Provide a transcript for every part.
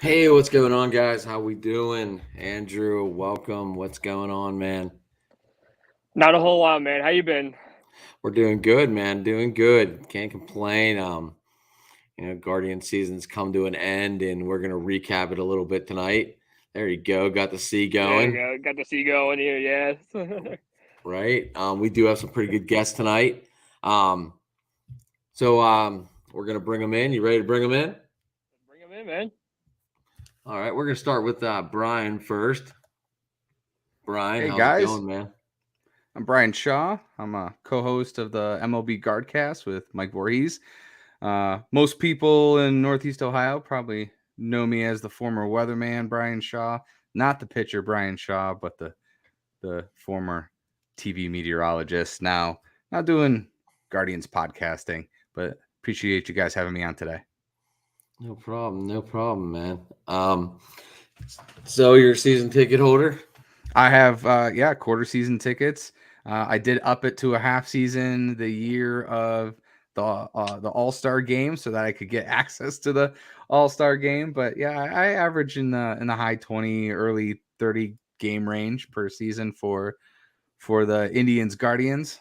Hey, what's going on, guys? How we doing? Andrew, welcome. What's going on, man? Not a whole lot, man. How you been? We're doing good, man. Doing good. Can't complain. Guardian season's come to an end, and we're gonna recap it a little bit tonight. There you go. Got the C There you going, go. Got to see you going here. Yes. Bring right? We do have some pretty good guests tonight. So we're gonna bring them in. You ready to bring them in? him in, man. All right. We're gonna start with Brian first. Brian, Hey how's it guys, going, man? I'm Brian Shaw. I'm a co-host of the MLB Guardcast with Mike Voorhees. Most people in Northeast Ohio probably know me as the former weatherman Brian Shaw, not the pitcher Brian Shaw, but the former TV meteorologist. Now doing Guardians podcasting, but appreciate you guys having me on today. No problem, man. So you're a season ticket holder? I have quarter season tickets. I did up it to a half season the year of the All-Star game so that I could get access to the All-Star game. But yeah, I average in the high 20, early 30 game range per season for the Indians Guardians.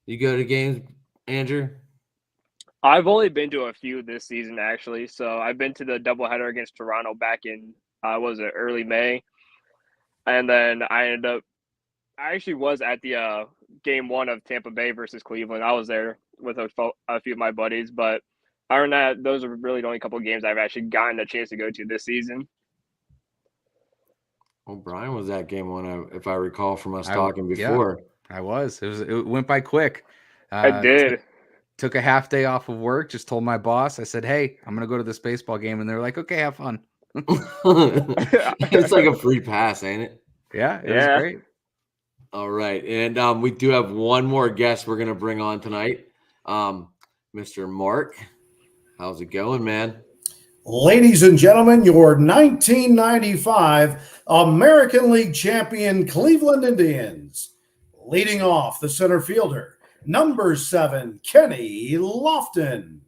You go to games, Andrew? I've only been to a few this season, actually. So I've been to the doubleheader against Toronto back in, was it early May? And then I actually was at the game one of Tampa Bay versus Cleveland. I was there with a few of my buddies. But other than that, those are really the only couple of games I've actually gotten a chance to go to this season. Well, Brian was at game one, if I recall from us I talking yeah, before. I was. It went by quick. I did. Took a half day off of work. Just told my boss. I said, "Hey, I'm gonna go to this baseball game," and they're like, "Okay, have fun." It's like a free pass, ain't it? Yeah, it was Yeah. great. All right. And we do have one more guest we're going to bring on tonight. Mr. Mark, how's it going, man? Ladies and gentlemen, your 1995 American League champion Cleveland Indians. Leading off the center fielder, number 7, Kenny Lofton.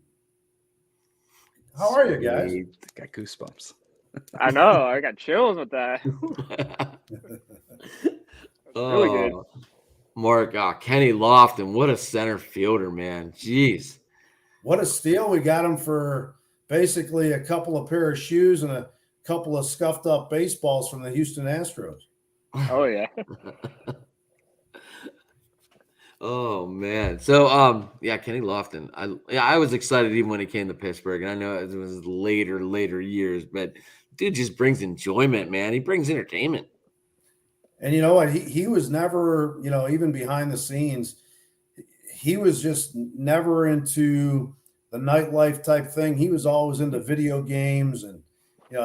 How are you guys? Sweet. Got goosebumps. I know. I got chills with that. Really good. Mark, Kenny Lofton, what a center fielder, man. Jeez. What a steal. We got him for basically a couple of pair of shoes and a couple of scuffed up baseballs from the Houston Astros. Oh yeah. Oh man. So Kenny Lofton. I was excited even when he came to Pittsburgh, and I know it was later years, but dude just brings enjoyment, man. He brings entertainment. And you know what? He was never, even behind the scenes, he was just never into the nightlife type thing. He was always into video games, and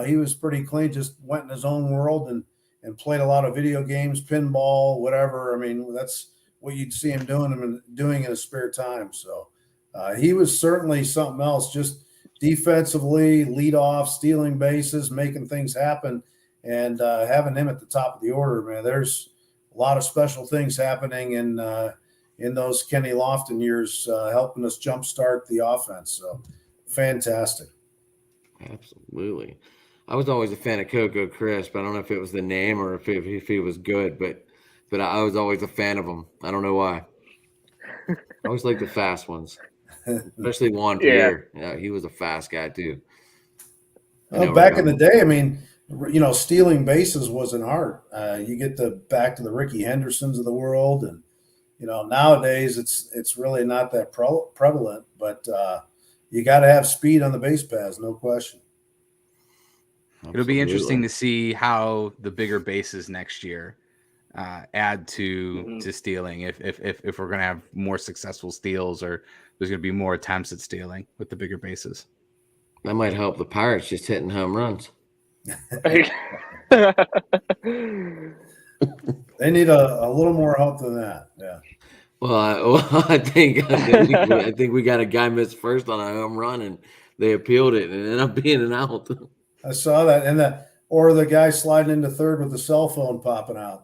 he was pretty clean. Just went in his own world and played a lot of video games, pinball, whatever. I mean, that's what you'd see him doing in his spare time. So he was certainly something else. Just defensively, lead off, stealing bases, making things happen, and having him at the top of the order, man. There's a lot of special things happening in those Kenny Lofton years, helping us jumpstart the offense. So fantastic. Absolutely. I was always a fan of Coco Crisp. I don't know if it was the name or if he was good, but I was always a fan of him. I don't know why. I always like the fast ones, especially Juan Yeah. Pierre. Yeah, he was a fast guy too. Back in the day, I mean, stealing bases wasn't hard. You get back to the Ricky Hendersons of the world, and nowadays it's really not that prevalent. But you got to have speed on the base paths, no question. It'll be interesting to see how the bigger bases next year add to stealing. If we're gonna have more successful steals, or there's gonna be more attempts at stealing with the bigger bases. That might help the Pirates just hitting home runs. They need a little more help than that. Yeah. Well, I think we got a guy missed first on a home run, and they appealed it, and it ended up being an out. I saw that, or the guy sliding into third with the cell phone popping out.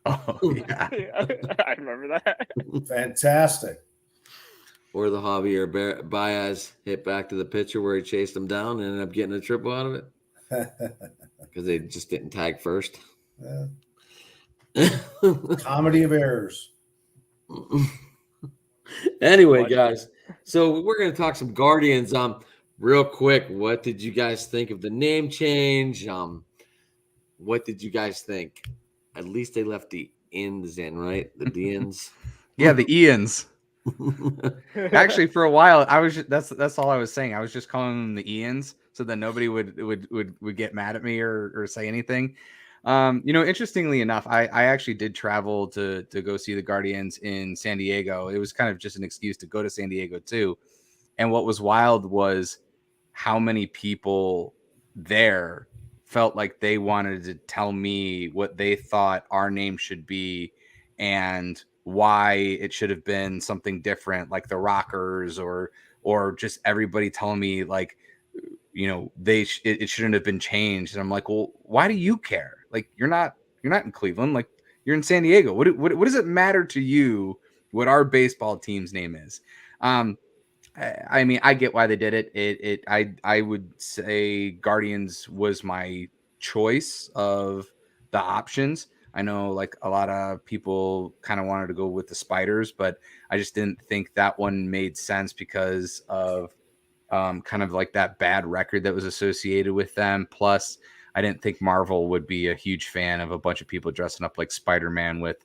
Oh yeah, I remember that. Fantastic. or the Javier Baez hit back to the pitcher where he chased him down and ended up getting a triple out of it because they just didn't tag first. Comedy of errors. Anyway, guys, so we're going to talk some Guardians. Real quick, what did you guys think of the name change? What did you guys think? At least they left the ins in, right? The Deans. Yeah, the Ians. Actually, for a while, that's all I was saying. I was just calling them the Ians so that nobody would get mad at me or say anything. Interestingly enough, I actually did travel to go see the Guardians in San Diego. It was kind of just an excuse to go to San Diego too. And what was wild was how many people there felt like they wanted to tell me what they thought our name should be and why it should have been something different, like the Rockers, or just everybody telling me like, it shouldn't have been changed. And I'm like, well, why do you care? Like, you're not in Cleveland, like you're in San Diego. What does it matter to you what our baseball team's name is? I mean, I get why they did it. I would say Guardians was my choice of the options. I know like a lot of people kind of wanted to go with the Spiders, but I just didn't think that one made sense because of kind of like that bad record that was associated with them. Plus, I didn't think Marvel would be a huge fan of a bunch of people dressing up like Spider-Man with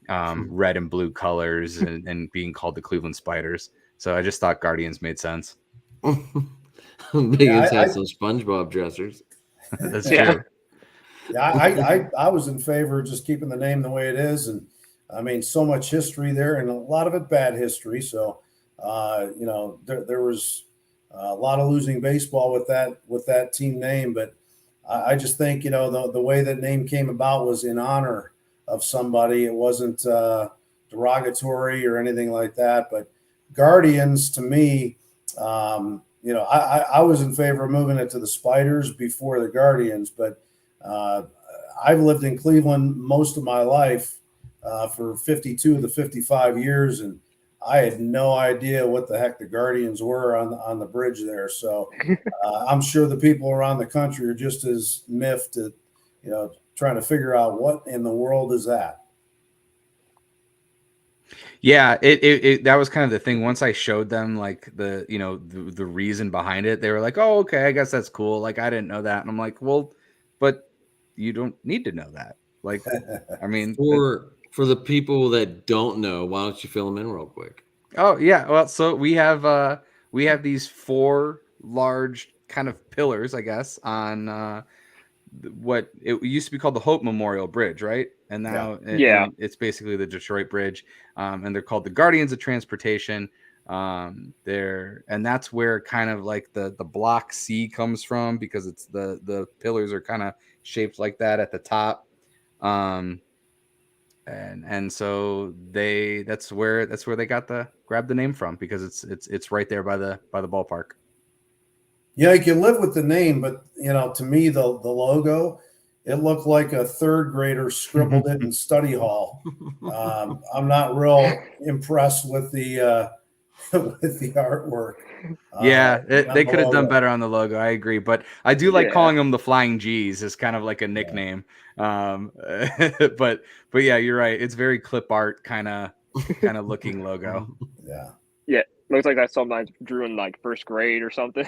red and blue colors and being called the Cleveland Spiders. So I just thought Guardians made sense. Biggins had some SpongeBob dressers. That's true. Yeah, I was in favor of just keeping the name the way it is, and I mean, so much history there, and a lot of it bad history. So, there was a lot of losing baseball with that team name, but I just think the way that name came about was in honor of somebody. It wasn't derogatory or anything like that, but Guardians, to me, I was in favor of moving it to the Spiders before the Guardians, but I've lived in Cleveland most of my life for 52 of the 55 years, and I had no idea what the heck the Guardians were on the bridge there. So I'm sure the people around the country are just as miffed at, trying to figure out what in the world is that. Yeah, it that was kind of the thing. Once I showed them like the reason behind it, they were like, "Oh, okay, I guess that's cool." Like I didn't know that, and I'm like, "Well, but you don't need to know that." Like, I mean, for the people that don't know, why don't you fill them in real quick? Oh yeah, well, so we have these 4 large kind of pillars, I guess, on what it used to be called the Hope Memorial Bridge, right? And now it's basically the Detroit Bridge, and they're called the Guardians of Transportation. And that's where kind of like the block C comes from, because it's the pillars are kind of shaped like that at the top. And so that's where they grabbed the name from, because it's right there by the ballpark. Yeah, you can live with the name, but to me the logo, it looked like a third grader scribbled it in study hall. I'm not real impressed with the artwork. Yeah, they could have done better on the logo. I agree, but I do like calling them the Flying G's as kind of like a nickname. But yeah, you're right. It's very clip art kind of looking logo. Yeah. Yeah, looks like that's something I drew in like first grade or something.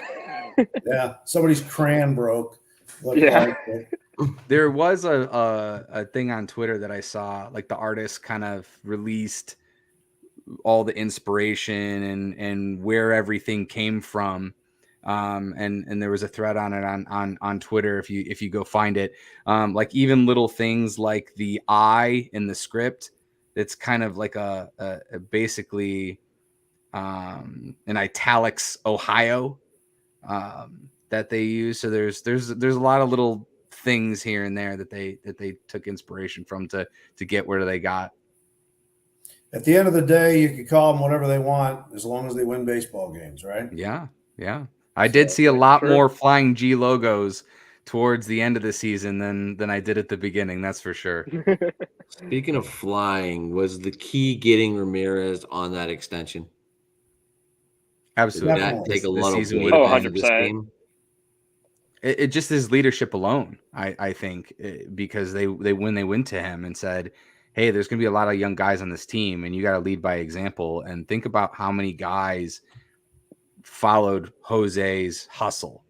Yeah, somebody's crayon broke. Yeah. There was a thing on Twitter that I saw, like the artist kind of released all the inspiration and where everything came from. And there was a thread on it on Twitter if you go find it. Like even little things like the I in the script, it's kind of like a basically in italics Ohio that they use. So there's a lot of little things here and there that they took inspiration from to get where they got. At the end of the day, you can call them whatever they want as long as they win baseball games, right? Yeah. I did see a lot more Flying G logos towards the end of the season than I did at the beginning. That's for sure. Speaking of flying, was the key getting Ramirez on that extension? Absolutely. Did that Definitely. take a This lot of season weight would have Oh, off been of this 100%. team? it just is leadership alone. I think because they went to him and said, "Hey, there's going to be a lot of young guys on this team, and you got to lead by example." And think about how many guys followed Jose's hustle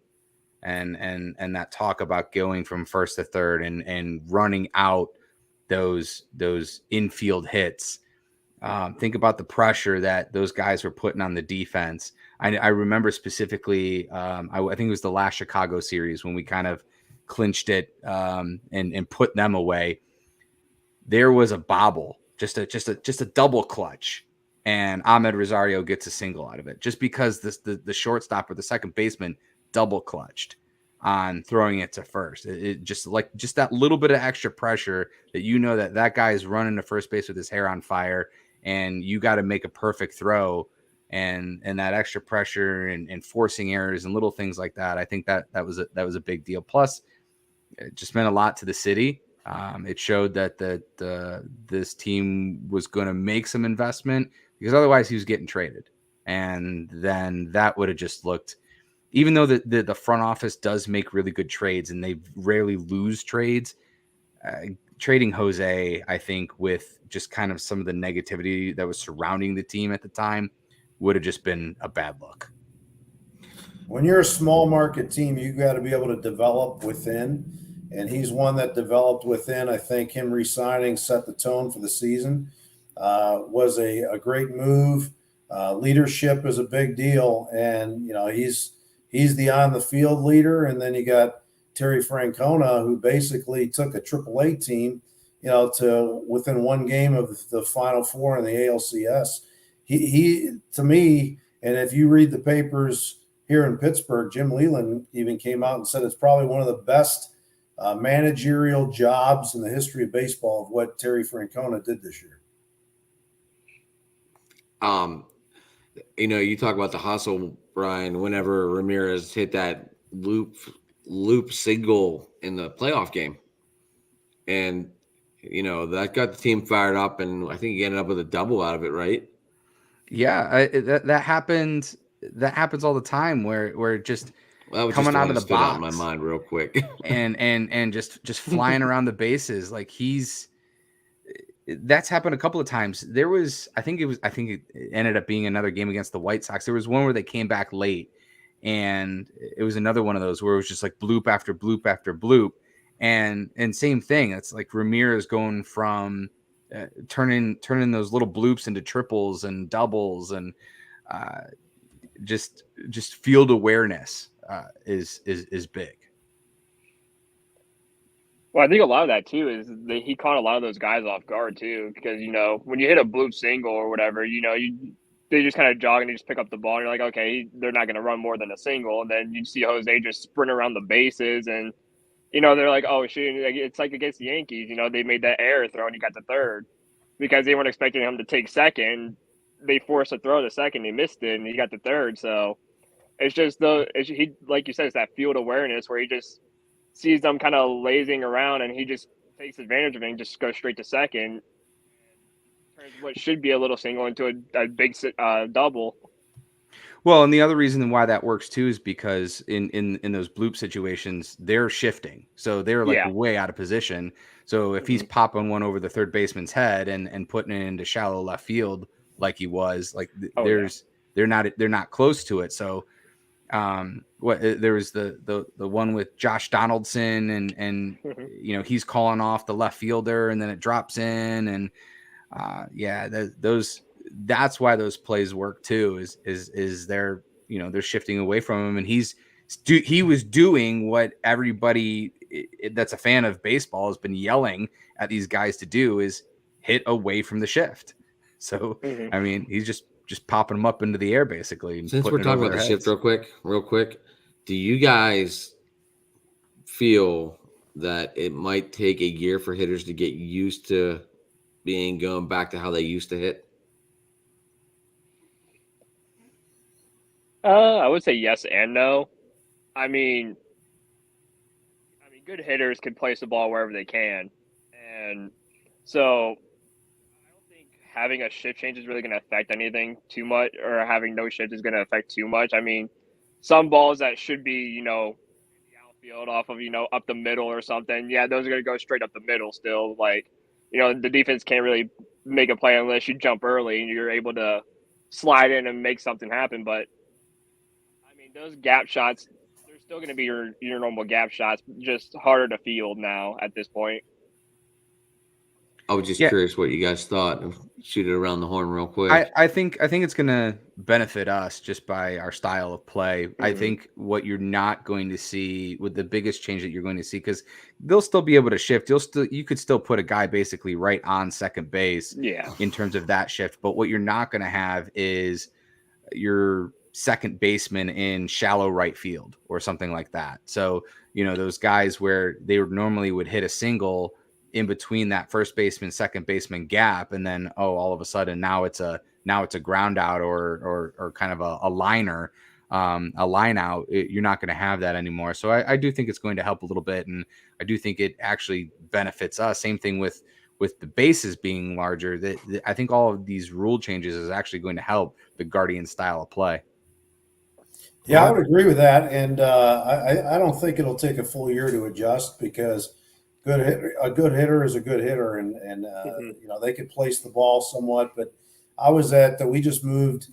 and that talk about going from first to third and running out those infield hits. Think about the pressure that those guys were putting on the defense. I remember specifically, I think it was the last Chicago series when we kind of clinched it and put them away. There was a bobble, just a double clutch, and Ahmed Rosario gets a single out of it, just because the shortstop or the second baseman double clutched on throwing it to first. It just that little bit of extra pressure that that guy is running to first base with his hair on fire, and you got to make a perfect throw, and that extra pressure and forcing errors and little things like that. I think that was a big deal. Plus, it just meant a lot to the city. It showed that this team was going to make some investment, because otherwise he was getting traded, and then that would have just looked. Even though the front office does make really good trades and they rarely lose trades, trading Jose, I think, with just kind of some of the negativity that was surrounding the team at the time, would have just been a bad look. When you're a small market team, you got to be able to develop within, and he's one that developed within. I think him resigning set the tone for the season. Was a great move. Leadership is a big deal, and he's the on the field leader. And then you got Terry Francona, who basically took a AAA team, to within one game of the Final Four in the ALCS. He to me, and if you read the papers here in Pittsburgh, Jim Leland even came out and said it's probably one of the best managerial jobs in the history of baseball of what Terry Francona did this year. You talk about the hustle, Brian. Whenever Ramirez hit that loop single in the playoff game, and that got the team fired up, and I think he ended up with a double out of it, right? Yeah, that happened. That happens all the time where just That was coming just the out one of that the stood out in my box mind real quick. and just flying around the bases. Like that's happened a couple of times. I think it ended up being another game against the White Sox. There was one where they came back late, and it was another one of those where it was just like bloop after bloop after bloop, and same thing. It's like Ramirez going from turning those little bloops into triples and doubles, and just field awareness is big. Well, I think a lot of that too is that he caught a lot of those guys off guard too, because when you hit a bloop single or whatever, they just kind of jog and they just pick up the ball, and you're like, okay, they're not going to run more than a single, and then you see Jose just sprint around the bases, and they're like, oh shoot, it's like against the Yankees, they made that error throw and he got to third because they weren't expecting him to take second. They forced a throw to second, he missed it, and he got to third. So it's just he, like you said, it's that field awareness where he just sees them kind of lazing around, and he just takes advantage of it and just goes straight to second. Turns what should be a little single into a big double. Well, and the other reason why that works too is because in those bloop situations, they're shifting, so they're like way out of position. So if he's popping one over the third baseman's head and putting it into shallow left field like he was, like they're not close to it. So there was the one with Josh Donaldson and he's calling off the left fielder, and then it drops in, and that's why those plays work too, is they're they're shifting away from him, and he was doing what everybody that's a fan of baseball has been yelling at these guys to do, is hit away from the shift. So I mean, he's just popping them up into the air basically. And since we're talking about the shift real quick, do you guys feel that it might take a year for hitters to get used to going back to how they used to hit? I would say yes and no. I mean, good hitters can place the ball wherever they can, and so I don't think having a shift change is really going to affect anything too much, or having no shift is going to affect too much. I mean, some balls that should be, the outfield off of, up the middle or something. Yeah, those are going to go straight up the middle still. Like, the defense can't really make a play unless you jump early and you're able to slide in and make something happen. But I mean, those gap shots, they're still going to be your normal gap shots, just harder to field now at this point. I was just Yeah. curious what you guys thought. Shoot it around the horn real quick. I think it's going to benefit us just by our style of play. I Mhm. think what you're not going to see with the biggest change that you're going to see, because they'll still be able to shift. You could still put a guy basically right on second base Yeah. in terms of that shift. But what you're not going to have is your second baseman in shallow right field or something like that. So, those guys where they normally would hit a single in between that first baseman, second baseman gap, and then all of a sudden now it's a ground out or kind of a liner, a line out. You're not going to have that anymore. So I do think it's going to help a little bit, and I do think it actually benefits us. Same thing with the bases being larger. That I think all of these rule changes is actually going to help the Guardian style of play. Yeah, I would agree with that, and I don't think it'll take a full year to adjust because a good hitter is a good hitter, and they could place the ball somewhat. But we just moved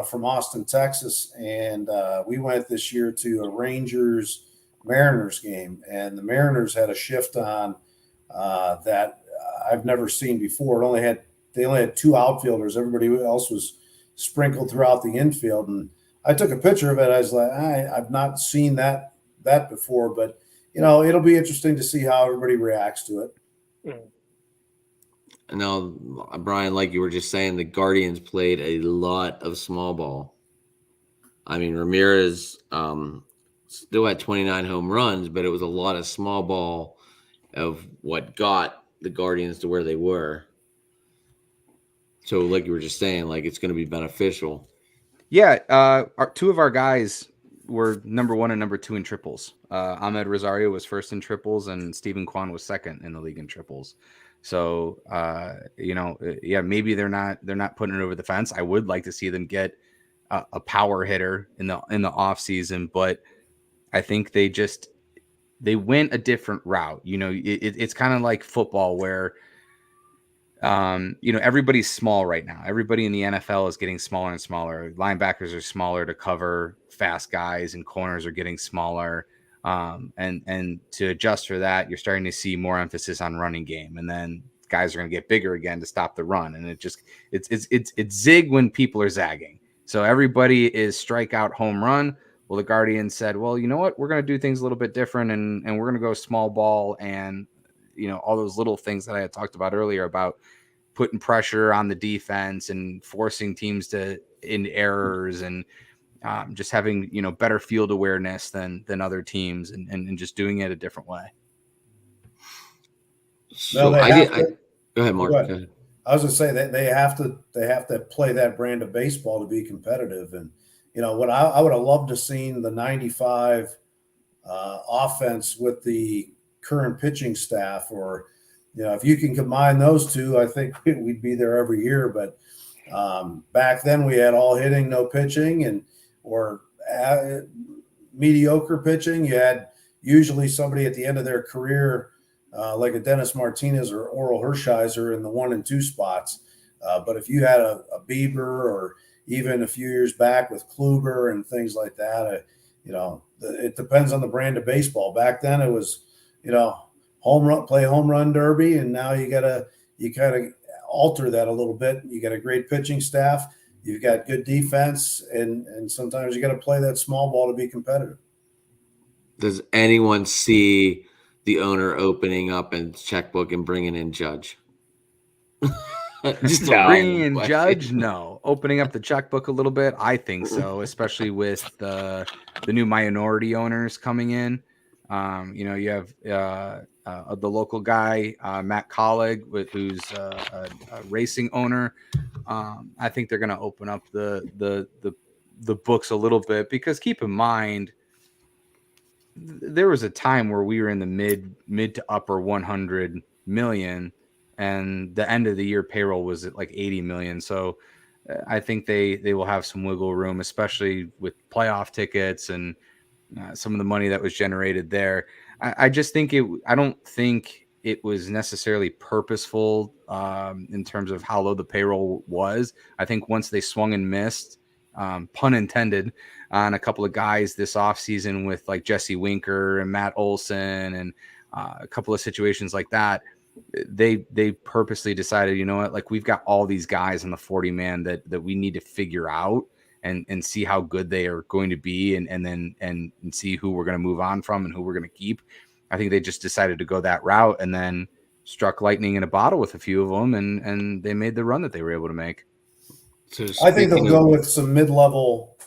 from Austin, Texas, and we went this year to a Rangers Mariners game, and the Mariners had a shift on that I've never seen before. They only had two outfielders. Everybody else was sprinkled throughout the infield, and I took a picture of it. I was like, I've not seen that before, but it'll be interesting to see how everybody reacts to it. Now, Brian, like you were just saying, the Guardians played a lot of small ball. I mean, Ramirez still had 29 home runs, but it was a lot of small ball of what got the Guardians to where they were. So, like you were just saying, like it's going to be beneficial. Yeah, two of our guys were number 1 and number 2 in triples. Ahmed Rosario was first in triples, and Stephen Kwan was second in the league in triples. So, maybe they're not putting it over the fence. I would like to see them get a power hitter in the off season, but I think they went a different route. It's kind of like football where everybody's small right now. Everybody in the NFL is getting smaller and smaller. Linebackers are smaller to cover fast guys, and corners are getting smaller. And to adjust for that, you're starting to see more emphasis on running game, and then guys are going to get bigger again to stop the run. And it's zig when people are zagging. So everybody is strikeout home run. Well, the Guardians said, well, you know what? We're going to do things a little bit different, and we're going to go small ball and all those little things that I had talked about earlier about putting pressure on the defense and forcing teams into errors and just having, better field awareness than other teams and just doing it a different way. So go ahead, Mark. Go ahead. I was going to say that they have to play that brand of baseball to be competitive. And, what I would have loved to seen the 95 offense with the current pitching staff, or if you can combine those two, I think we'd be there every year. But back then we had all hitting, no pitching, or mediocre pitching. You had usually somebody at the end of their career, like a Dennis Martinez or Oral Hershiser, in the 1 and 2 spots. But if you had a Bieber, or even a few years back with Kluber and things like that, it depends on the brand of baseball. Back then it was, play home run derby, and now you kind of alter that a little bit. You got a great pitching staff, you've got good defense, and sometimes you got to play that small ball to be competitive. Does anyone see the owner opening up a checkbook and bringing in Judge? Just bringing in Judge? No. Opening up the checkbook a little bit? I think so, especially with the new minority owners coming in. You have the local guy, Matt Collig, who's a racing owner. I think they're going to open up the books a little bit, because keep in mind, there was a time where we were in the mid to upper 100 million and the end of the year payroll was at like 80 million. So I think they will have some wiggle room, especially with playoff tickets and some of the money that was generated there. I just think I don't think it was necessarily purposeful in terms of how low the payroll was. I think once they swung and missed, pun intended, on a couple of guys this offseason with like Jesse Winker and Matt Olson and a couple of situations like that, they purposely decided, you know what, like we've got all these guys on the 40 man that we need to figure out and see how good they are going to be and then see who we're going to move on from and who we're going to keep. I think they just decided to go that route and then struck lightning in a bottle with a few of them and they made the run that they were able to make. So I think they'll speaking go of- with some mid-level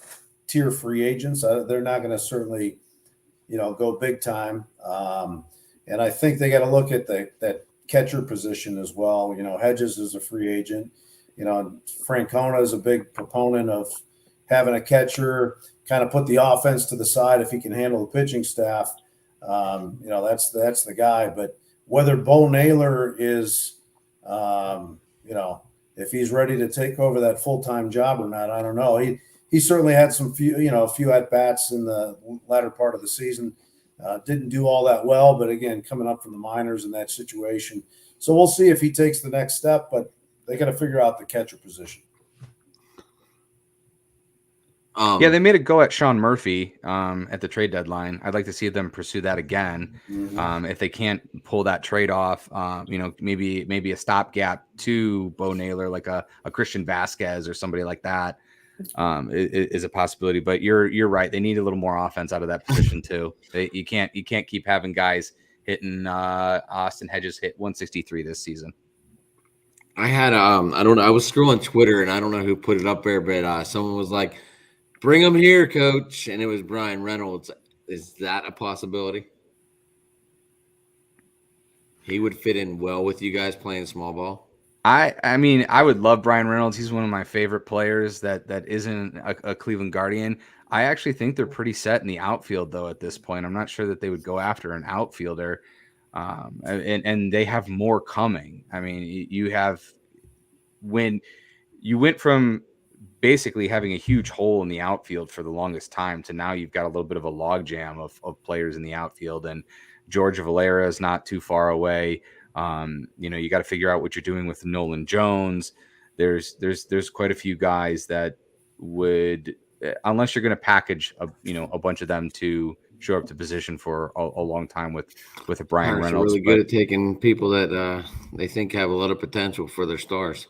tier free agents. They're not going to certainly, go big time. And I think they got to look at that catcher position as well. Hedges is a free agent. Francona is a big proponent of having a catcher kind of put the offense to the side if he can handle the pitching staff. That's the guy. But whether Bo Naylor is, if he's ready to take over that full-time job or not, I don't know. He certainly had a few at bats in the latter part of the season. Didn't do all that well, but again, coming up from the minors in that situation. So we'll see if he takes the next step, but they got to figure out the catcher position. Yeah, they made a go at Sean Murphy at the trade deadline. I'd like to see them pursue that again. Mm-hmm. If they can't pull that trade off, maybe a stopgap to Bo Naylor, like a Christian Vasquez or somebody like that, is a possibility. But you're right. They need a little more offense out of that position too. You can't keep having guys hitting. Austin Hedges hit 163 this season. I had I don't know. I was scrolling Twitter and I don't know who put it up there, but someone was like, "Bring him here, coach," and it was Brian Reynolds. Is that a possibility? He would fit in well with you guys playing small ball. I mean, I would love Brian Reynolds. He's one of my favorite players that isn't a Cleveland Guardian. I actually think they're pretty set in the outfield, though, at this point. I'm not sure that they would go after an outfielder. And they have more coming. I mean, when you went from basically having a huge hole in the outfield for the longest time to now you've got a little bit of a logjam of players in the outfield, and George Valera is not too far away. You got to figure out what you're doing with Nolan Jones. There's quite a few guys that would, unless you're going to package a bunch of them to show up to position for a long time with a Brian Pirates are Reynolds. really good at taking people that they think have a lot of potential for their stars.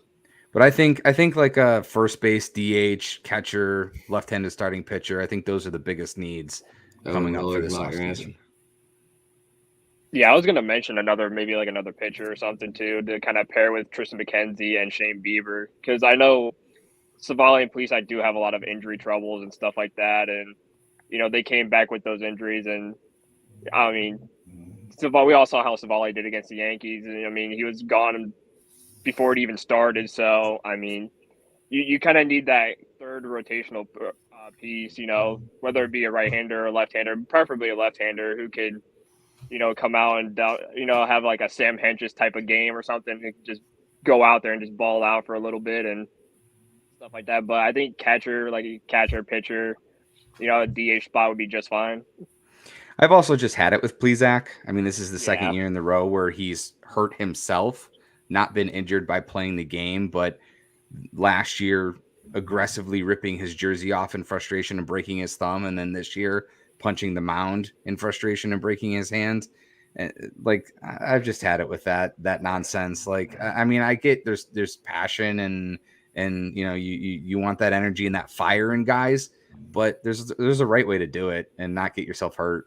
But I think like a first base, DH, catcher, left-handed starting pitcher, I think those are the biggest needs coming up for this offseason. Yeah, I was gonna mention another pitcher or something too to kind of pair with Tristan McKenzie and Shane Bieber, because I know Savali and Police do have a lot of injury troubles and stuff like that, and they came back with those injuries, and I mean, we all saw how Savali did against the Yankees, and I mean he was gone before it even started. So I mean, you kind of need that third rotational piece, whether it be a right-hander or a left-hander, preferably a left-hander who could come out and have like a Sam Hentges type of game or something, and just go out there and just ball out for a little bit and stuff like that. But I think catcher, pitcher, a DH spot would be just fine. I've also just had it with Plesac. I mean, this is the second year in the row where he's hurt himself, not been injured by playing the game, but last year aggressively ripping his jersey off in frustration and breaking his thumb, and then this year punching the mound in frustration and breaking his hand. Like, I've just had it with that nonsense. Like, I mean, I get there's passion and you want that energy and that fire in guys, but there's a right way to do it and not get yourself hurt.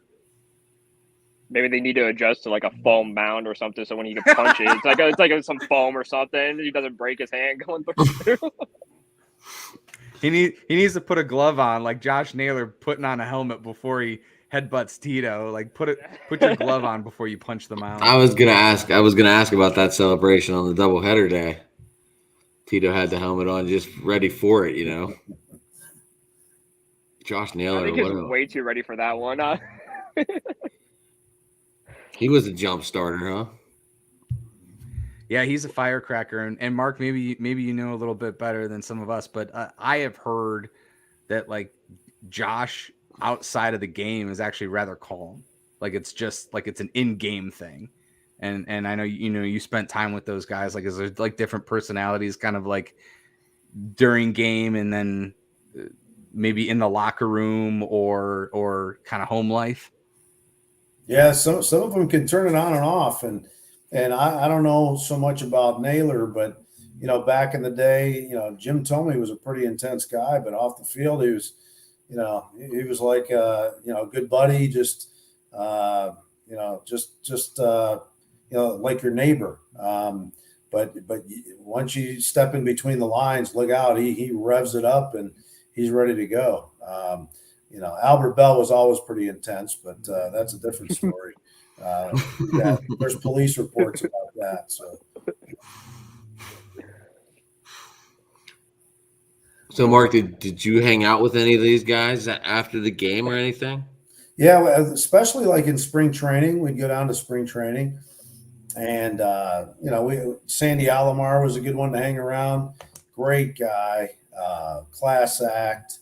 Maybe they need to adjust to like a foam mound or something, so when you can punch it, it's like some foam or something. He doesn't break his hand going through. He needs to put a glove on, like Josh Naylor putting on a helmet before he headbutts Tito. Like put your glove on before you punch the mound. I was gonna ask about that celebration on the doubleheader day. Tito had the helmet on, just ready for it, Josh Naylor. I think he's way too ready for that one. He was a jump starter, huh? Yeah, he's a firecracker, and Mark, maybe you know a little bit better than some of us, but I have heard that like Josh outside of the game is actually rather calm. Like it's just like it's an in-game thing. And I know you spent time with those guys. Like, is there like different personalities, kind of like during game, and then maybe in the locker room or kind of home life? Yeah, some of them can turn it on and off, and I don't know so much about Naylor, but back in the day, Jim Thome was a pretty intense guy, but off the field he was, he was like a good buddy, just like your neighbor. But once you step in between the lines, look out, he revs it up and he's ready to go. Albert Bell was always pretty intense, but that's a different story. There's police reports about that. So, Mark, did you hang out with any of these guys after the game or anything? Yeah, especially like in spring training, we'd go down to spring training, and Sandy Alomar was a good one to hang around. Great guy, class act.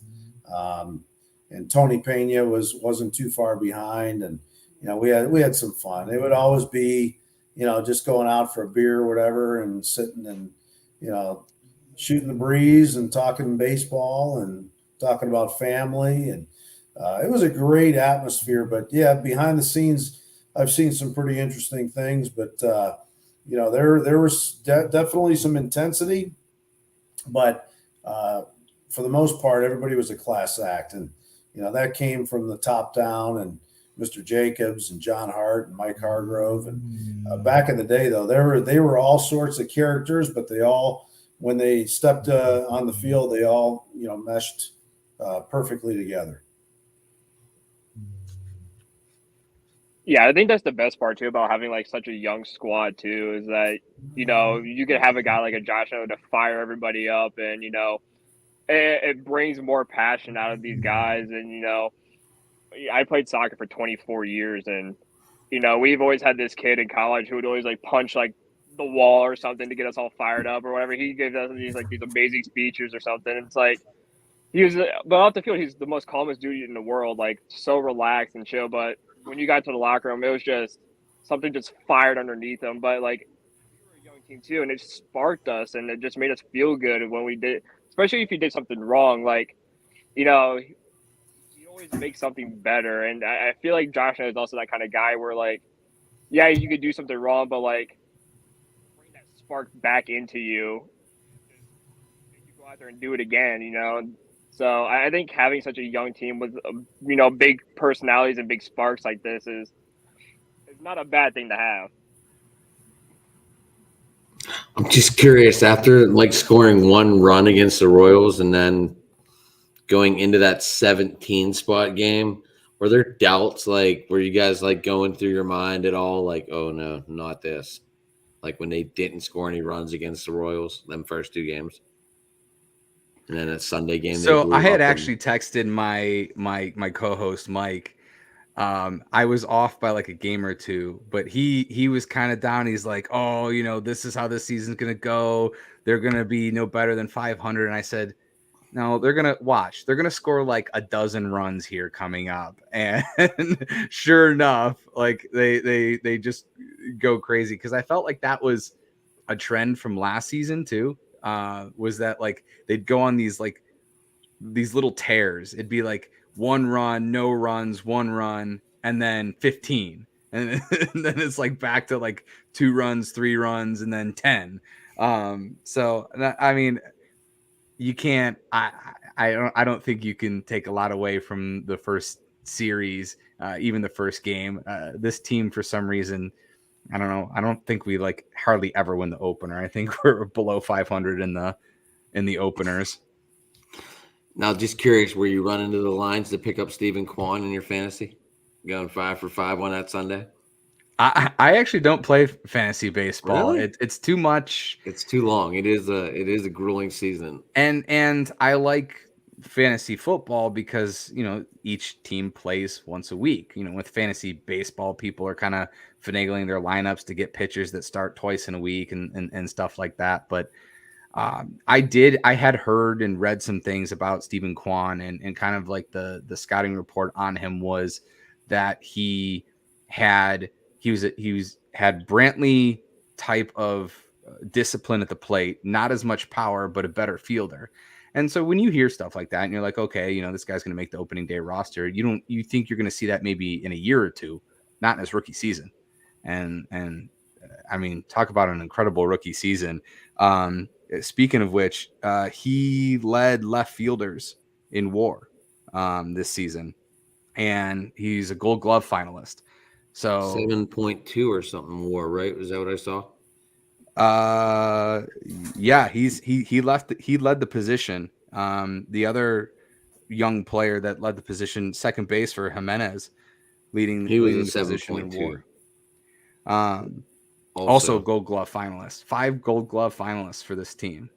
And Tony Pena wasn't too far behind, and we had some fun. It would always be just going out for a beer or whatever and sitting and shooting the breeze and talking baseball and talking about family, and it was a great atmosphere. But yeah, behind the scenes, I've seen some pretty interesting things. But there was definitely some intensity, but for the most part, everybody was a class act, and that came from the top down, and Mr. Jacobs and John Hart and Mike Hargrove. And back in the day, though, they were all sorts of characters, but they all, when they stepped on the field, they all meshed perfectly together. Yeah, I think that's the best part too about having like such a young squad too, is that you could have a guy like a Josh to fire everybody up, and it brings more passion out of these guys. And I played soccer for 24 years, and we've always had this kid in college who would always like punch like the wall or something to get us all fired up or whatever. He gave us these amazing speeches or something. It's like but off the field, he's the most calmest dude in the world, like so relaxed and chill. But when you got to the locker room, it was just something just fired underneath him. But like, we were a young team too, and it sparked us, and it just made us feel good when we did, especially if you did something wrong. Like, you always make something better. And I feel like Josh is also that kind of guy where like, yeah, you could do something wrong, but like bring that spark back into you, and make you go out there and do it again. So I think having such a young team with big personalities and big sparks like this is not a bad thing to have. I'm just curious, after like scoring one run against the Royals and then going into that 17 spot game, were there doubts, like were you guys like going through your mind at all, like, oh no, not this, like when they didn't score any runs against the Royals them first two games? And then a Sunday game. So I had actually texted my co-host Mike. I was off by like a game or two, but he was kind of down. He's like, oh, this is how this season's gonna go. They're gonna be no better than 500. And I said, no, they're gonna score like a dozen runs here coming up. And sure enough, like they just go crazy, because I felt like that was a trend from last season too. Was that like they'd go on these little tears. It'd be like one run, no runs, one run, and then 15, and then it's like back to like 2 runs, 3 runs, and then 10. So I mean, you can't. I don't think you can take a lot away from the first series, even the first game. This team, for some reason, I don't know. I don't think we like hardly ever win the opener. I think we're below 500 in the openers. Now, just curious, were you running to the lines to pick up Stephen Kwan in your fantasy, going 5 for 5 on that Sunday? I actually don't play fantasy baseball. Really? It's too much. It's too long. It is a grueling season. And I like fantasy football because, each team plays once a week. With fantasy baseball, people are kind of finagling their lineups to get pitchers that start twice in a week and stuff like that. But I had heard and read some things about Stephen Kwan, and kind of like the scouting report on him was that he had Brantley type of discipline at the plate, not as much power, but a better fielder. And so when you hear stuff like that and you're like, okay, this guy's going to make the opening day roster, you think you're going to see that maybe in a year or two, not in his rookie season. And I mean, talk about an incredible rookie season. Speaking of which, he led left fielders in WAR this season, and he's a Gold Glove finalist. So 7.2 or something WAR, right? Was that what I saw? Yeah, he led the position. The other young player that led the position, second base for Jimenez, leading the position in WAR. Also Gold Glove finalist. 5 Gold Glove finalists for this team.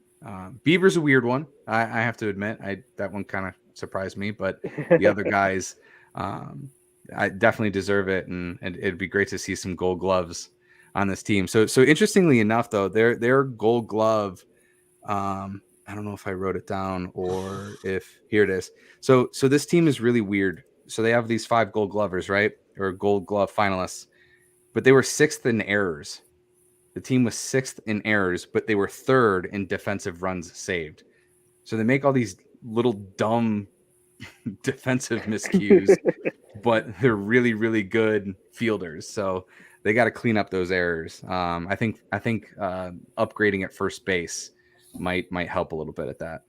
Bieber's a weird one. I have to admit, that one kind of surprised me, but the other guys, I definitely deserve it, and it'd be great to see some Gold Gloves on this team. So interestingly enough, though, their Gold Glove, I don't know if I wrote it down or if here it is. So this team is really weird. So they have these 5 Gold Glovers, right? Or Gold Glove finalists, but they were 6th in errors. The team was 6th in errors, but they were 3rd in defensive runs saved. So they make all these little dumb defensive miscues, but they're really, really good fielders. So they got to clean up those errors. I think upgrading at first base might help a little bit at that.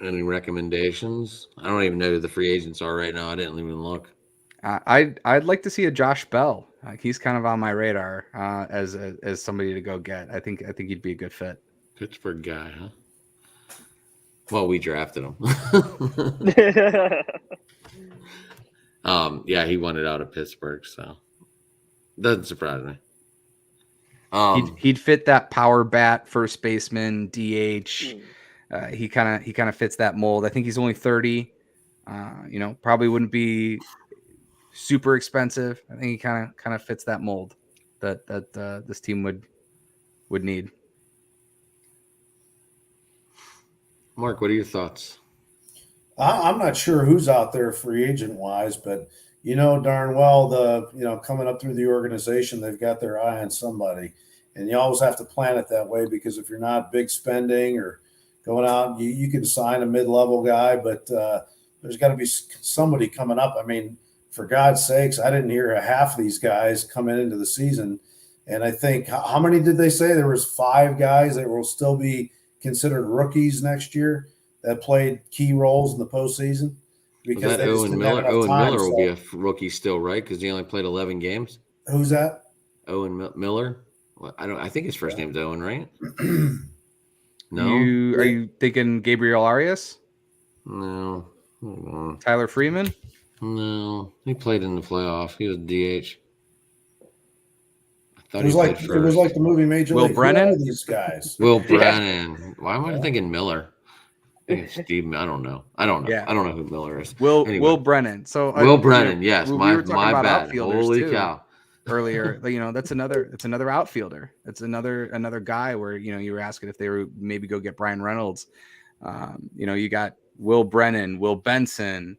Any recommendations? I don't even know who the free agents are right now. I didn't even look. I'd like to see a Josh Bell. He's kind of on my radar as somebody to go get. I think he'd be a good fit. Pittsburgh guy, huh? Well, we drafted him. Yeah, he wanted out of Pittsburgh, so doesn't surprise me. He'd fit that power bat, first baseman, DH. He kind of fits that mold. I think he's only 30. Probably wouldn't be super expensive. I think he kind of fits that mold that this team would need. Mark, what are your thoughts? I'm not sure who's out there free agent wise, but darn well coming up through the organization, they've got their eye on somebody, and you always have to plan it that way, because if you're not big spending or going out, you can sign a mid-level guy, but there's got to be somebody coming up. I mean, for God's sakes, I didn't hear half of these guys coming into the season, and I think how many did they say? There was 5 guys that will still be considered rookies next year that played key roles in the postseason, because they Owen Miller. Owen Miller will be a rookie still, right? Because he only played 11 games. Who's that? Owen Miller. Well, I think his first name's Owen, right? No. Are you thinking Gabriel Arias? No. Hold on. Tyler Freeman? No. He played in the playoff. He was DH. It was like the movie Major Will League. Brennan? Who are these guys? Will Brennan. Why am I thinking Miller? I think it's Steve. I don't know. Yeah. I don't know who Miller is. Will Brennan. So Will Brennan. Yes. we My were talking about bad. outfielders Holy too cow. Earlier, that's another outfielder. It's another guy where you were asking if they were maybe go get Brian Reynolds. You got Will Brennan, Will Benson,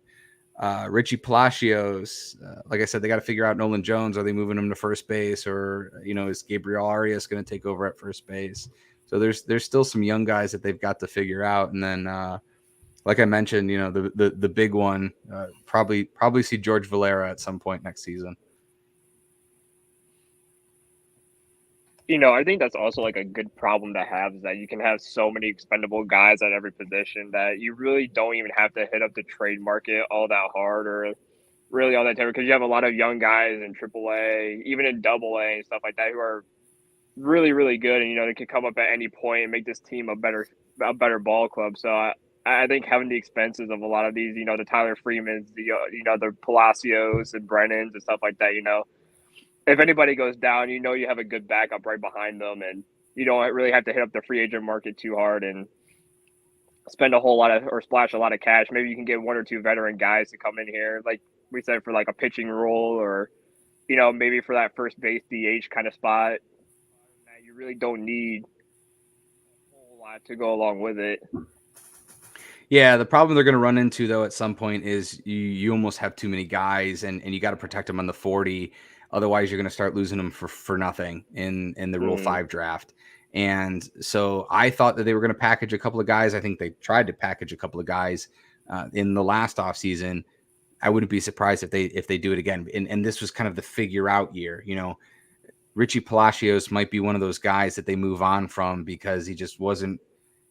Richie Palacios. Like I said, they got to figure out Nolan Jones. Are they moving him to first base, or is Gabriel Arias going to take over at first base? So there's still some young guys that they've got to figure out. And then, like I mentioned, the big one, probably see George Valera at some point next season. I think that's also like a good problem to have, is that you can have so many expendable guys at every position that you really don't even have to hit up the trade market all that hard, or really all that time, because you have a lot of young guys in AAA, even in AA and stuff like that, who are really, really good, and they can come up at any point and make this team a better ball club. So I think having the expenses of a lot of these, the Tyler Freemans, the Palacios and Brennans and stuff like that, if anybody goes down, you have a good backup right behind them, and you don't really have to hit up the free agent market too hard. And spend a whole lot of or splash a lot of cash. Maybe you can get 1 or 2 veteran guys to come in here, like we said, for like a pitching role, or maybe for that first base DH kind of spot. That you really don't need a whole lot to go along with it. Yeah, the problem they're going to run into though at some point is you almost have too many guys, and you got to protect them on the 40. Otherwise, you're going to start losing them for nothing in the Rule 5 draft. And so I thought that they were going to package a couple of guys. I think they tried to package a couple of guys in the last offseason. I wouldn't be surprised if they do it again. And this was kind of the figure out year. Richie Palacios might be one of those guys that they move on from because he just wasn't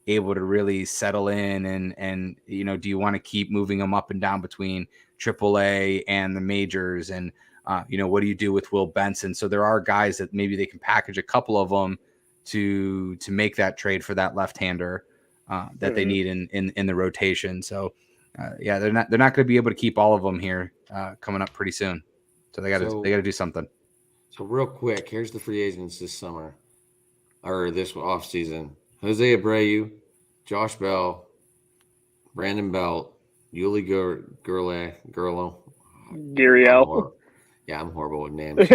able to really settle in. And do you want to keep moving him up and down between AAA and the majors? And what do you do with Will Benson? So there are guys that maybe they can package a couple of them to make that trade for that left-hander that they need in the rotation. So they're not going to be able to keep all of them here coming up pretty soon. So they got to do something. So real quick, here's the free agents this summer or this off season: Jose Abreu, Josh Bell, Brandon Belt, Yuli Gurriel. Gurriel. Yeah, I'm horrible with names.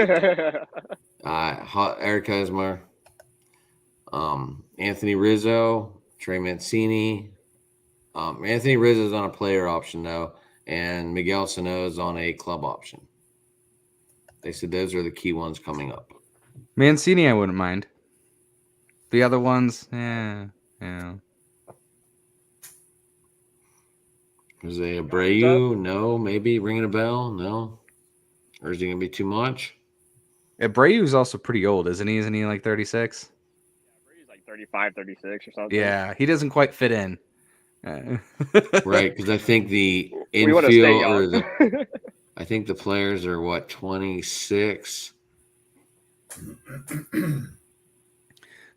Eric Hosmer, Anthony Rizzo, Trey Mancini. Anthony Rizzo is on a player option though, and Miguel Sano is on a club option. They said those are the key ones coming up. Mancini, I wouldn't mind. The other ones, yeah. Jose Abreu, no. Maybe ringing a bell, no. Or is he going to be too much? Abreu's also pretty old, isn't he? Isn't he like 36? Abreu's like 35, 36 or something. Yeah, he doesn't quite fit in. Right, because I think the We want to stay infield young. I think the players are 26.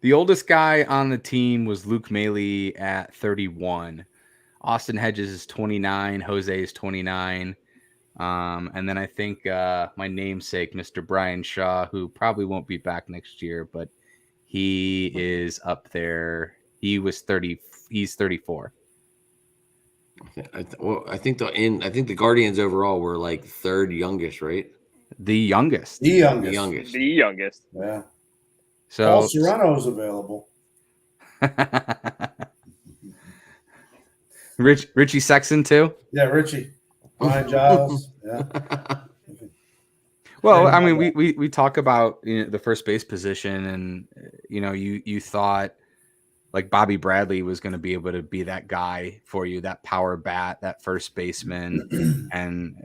The oldest guy on the team was Luke Maile at 31. Austin Hedges is 29. Jose is 29. And then I think my namesake, Mr. Brian Shaw, who probably won't be back next year, but he is up there. He was 30. He's 34. I think the Guardians overall were like third youngest, right? The youngest. The youngest. The youngest. The youngest. Yeah. So Paul Serrano's available. Richie Sexton too. Yeah, Richie. Ryan Giles. Yeah. Well, I mean, we talk about the first base position, and you thought like Bobby Bradley was going to be able to be that guy for you, that power bat, that first baseman, and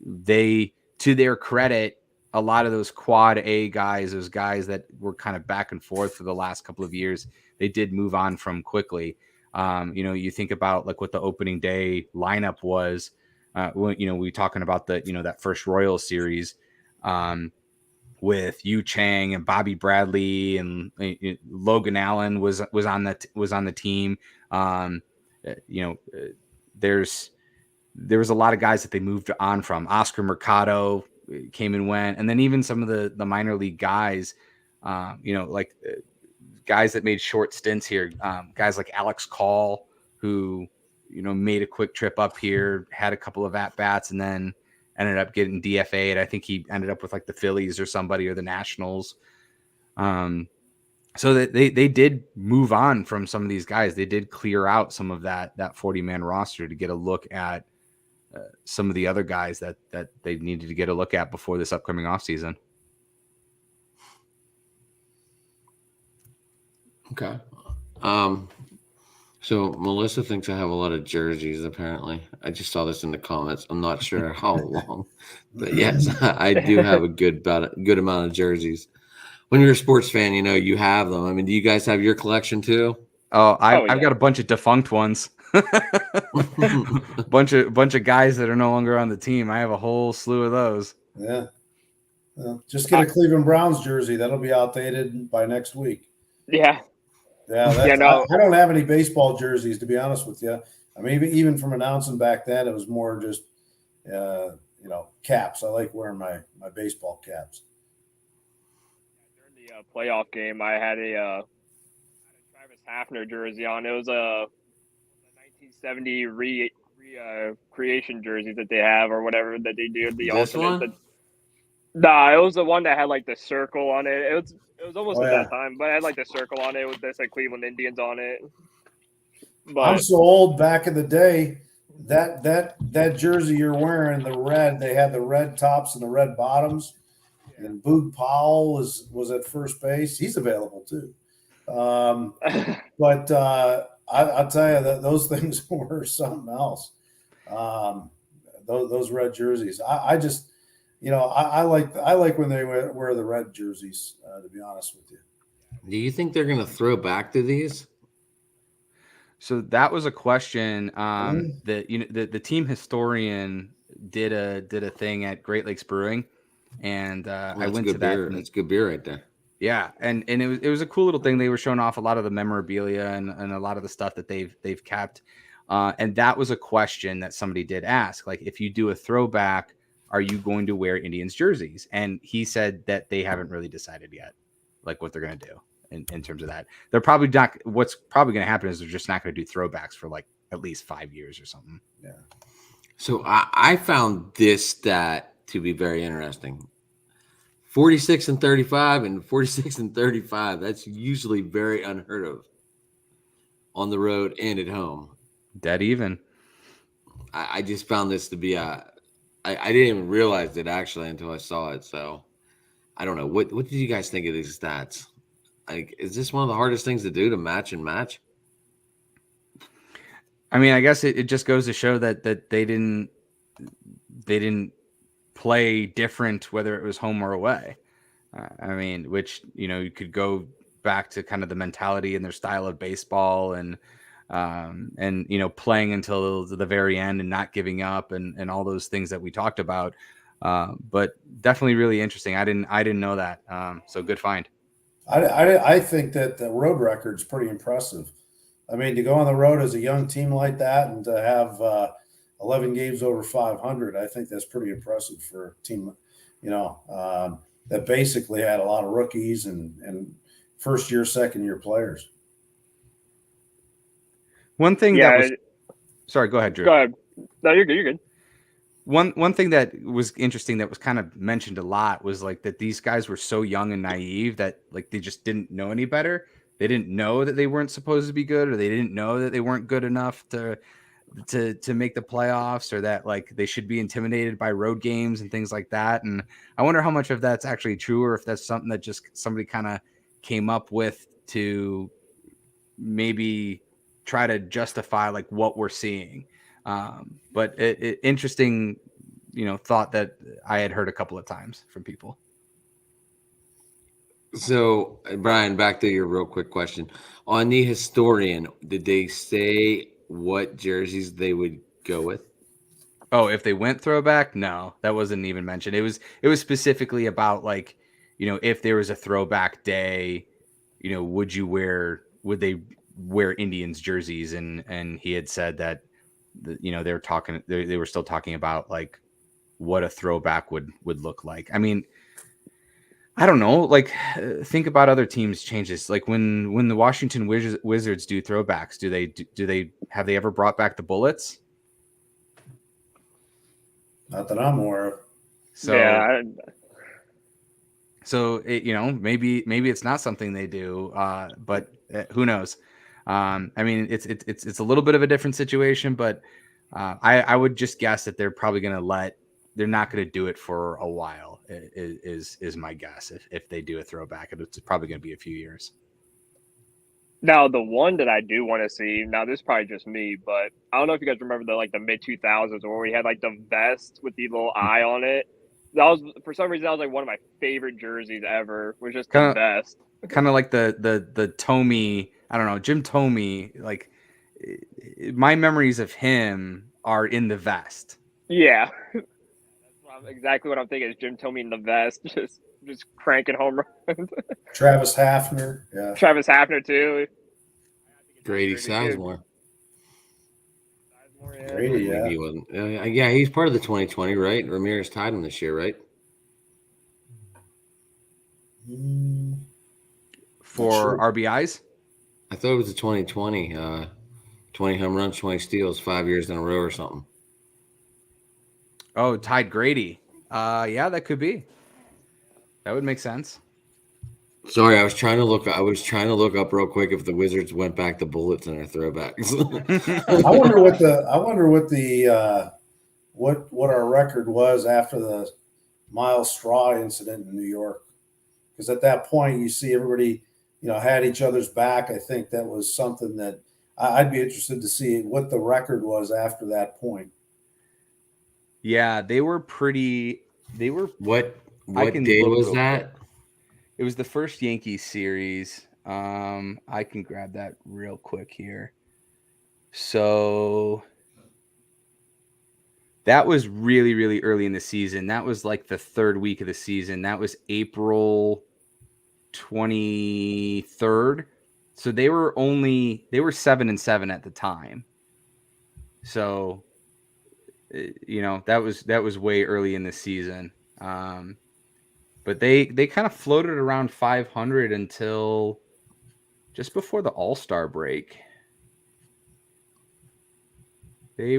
they, to their credit, a lot of those quad A guys, those guys that were kind of back and forth for the last couple of years, they did move on from quickly. You think about like what the opening day lineup was. We talking about that first Royals series with Yu Chang and Bobby Bradley and Logan Allen was on the team. There was a lot of guys that they moved on from. Oscar Mercado came and went, and then even some of the minor league guys, guys that made short stints here, guys like Alex Call, who made a quick trip up here, had a couple of at bats, and then ended up getting DFA'd. I think he ended up with like the Phillies or somebody, or the Nationals. So that they did move on from some of these guys. They did clear out some of that 40-man roster to get a look at some of the other guys that they needed to get a look at before this upcoming offseason. Okay. So Melissa thinks I have a lot of jerseys, apparently. I just saw this in the comments. I'm not sure how long, but yes, I do have a good amount of jerseys. When you're a sports fan, you have them. I mean, do you guys have your collection too? I've got a bunch of defunct ones. bunch of guys that are no longer on the team. I have a whole slew of those. Yeah. Well, just get a Cleveland Browns jersey. That'll be outdated by next week. Yeah. Yeah. I don't have any baseball jerseys, to be honest with you. I mean, even from announcing back then, it was more just, caps. I like wearing my baseball caps. During the playoff game, I had a Travis Hafner jersey on. It was a 1970 creation jerseys that they have or whatever that they do. The This alternate. one? Nah, it was the one that had like the circle on it. It was almost Oh, at yeah. that time, but it had like the circle on it with this like Cleveland Indians on it. I'm But so old. Back in the day, that jersey you're wearing, the red, they had the red tops and the red bottoms. And Boog Powell was at first base. He's available too. But I'll tell you that those things were something else. Those red jerseys. I just, I like when they wear the red jerseys. To be honest with you. Do you think they're going to throw back to these? So that was a question Mhm. that the team historian did a thing at Great Lakes Brewing, and Well, I that's went good to that. beer. That's good beer right there. Yeah, and it was a cool little thing. They were showing off a lot of the memorabilia and a lot of the stuff that they've kept. And that was a question that somebody did ask. Like, if you do a throwback, are you going to wear Indians jerseys? And he said that they haven't really decided yet, like what they're going to do in terms of that. They're probably not. What's probably going to happen is they're just not going to do throwbacks for like at least 5 years or something. Yeah. So I found this stat to be very interesting. 46 and 35 and 46 and 35. That's usually very unheard of on the road and at home. Dead even. I just found this to be I didn't even realize it actually until I saw it. So I don't know. What did you guys think of these stats? Like, is this one of the hardest things to do to match and match? I mean, I guess it just goes to show that they didn't play different whether it was home or away. I mean, which you could go back to kind of the mentality and their style of baseball and playing until the very end and not giving up and all those things that we talked about. But definitely really interesting. I didn't know that. So good find. I think that the road record's pretty impressive. I mean, to go on the road as a young team like that and to have 11 games over 500, I think that's pretty impressive for a team, that basically had a lot of rookies and first year, second year players. One thing yeah, that was, sorry, go ahead, Drew. go ahead. No, you're good. You're good. One thing that was interesting that was kind of mentioned a lot was like that these guys were so young and naive that like they just didn't know any better. They didn't know that they weren't supposed to be good, or they didn't know that they weren't good enough to make the playoffs, or that like they should be intimidated by road games and things like that. And I wonder how much of that's actually true, or if that's something that just somebody kind of came up with to maybe try to justify like what we're seeing. But it interesting, thought that I had heard a couple of times from people. So, Brian, back to your real quick question. On the historian, did they say what jerseys they would go with? Oh, if they went throwback? No, that wasn't even mentioned. It was specifically about like, if there was a throwback day, would they wear Indians jerseys? And he had said that, they were still talking about like what a throwback would look like. I mean, I don't know. Like, think about other teams' changes. Like when the Washington Wizards do throwbacks, have they ever brought back the Bullets? Not that I'm aware of. So Yeah, so maybe it's not something they do, but who knows? I mean, it's a little bit of a different situation, but I would just guess that they're probably they're not going to do it for a while. Is my guess. If they do a throwback, it's probably going to be a few years. Now, the one that I do want to see, now this is probably just me, but I don't know if you guys remember the mid 2000s where we had like the vest with the little eye on it. That was, for some reason, that was like one of my favorite jerseys ever. Was just the vest. Kind of like the Tomey. I don't know, Jim Tomey. Like, my memories of him are in the vest. Yeah, that's exactly what I'm thinking. Is Jim Tomey in the vest, just cranking home runs. Travis Hafner, yeah. Travis Hafner too. Grady Sizemore. Grady, yeah. He wasn't. Yeah, he's part of the 2020, right? Ramirez tied him this year, right? For Sure. RBIs? I thought it was the 2020. 20 home runs, 20 steals, 5 years in a row or something. Oh, tied Grady. Yeah, that could be. That would make sense. Sorry, I was trying to look up real quick if the Wizards went back to bullets in their throwbacks. I wonder what our record was after the Miles Straw incident in New York. Because at that point, you see everybody, had each other's back. I think that was something that I'd be interested to see what the record was after that point. Yeah, they were. What I can day look was real that? quick. It was the first Yankees series. I can grab that real quick here. So that was really, really early in the season. That was like the third week of the season. That was April 23rd. So they were 7-7 at the time. So that was way early in the season. But they kind of floated around 500 until just before the All-Star break. They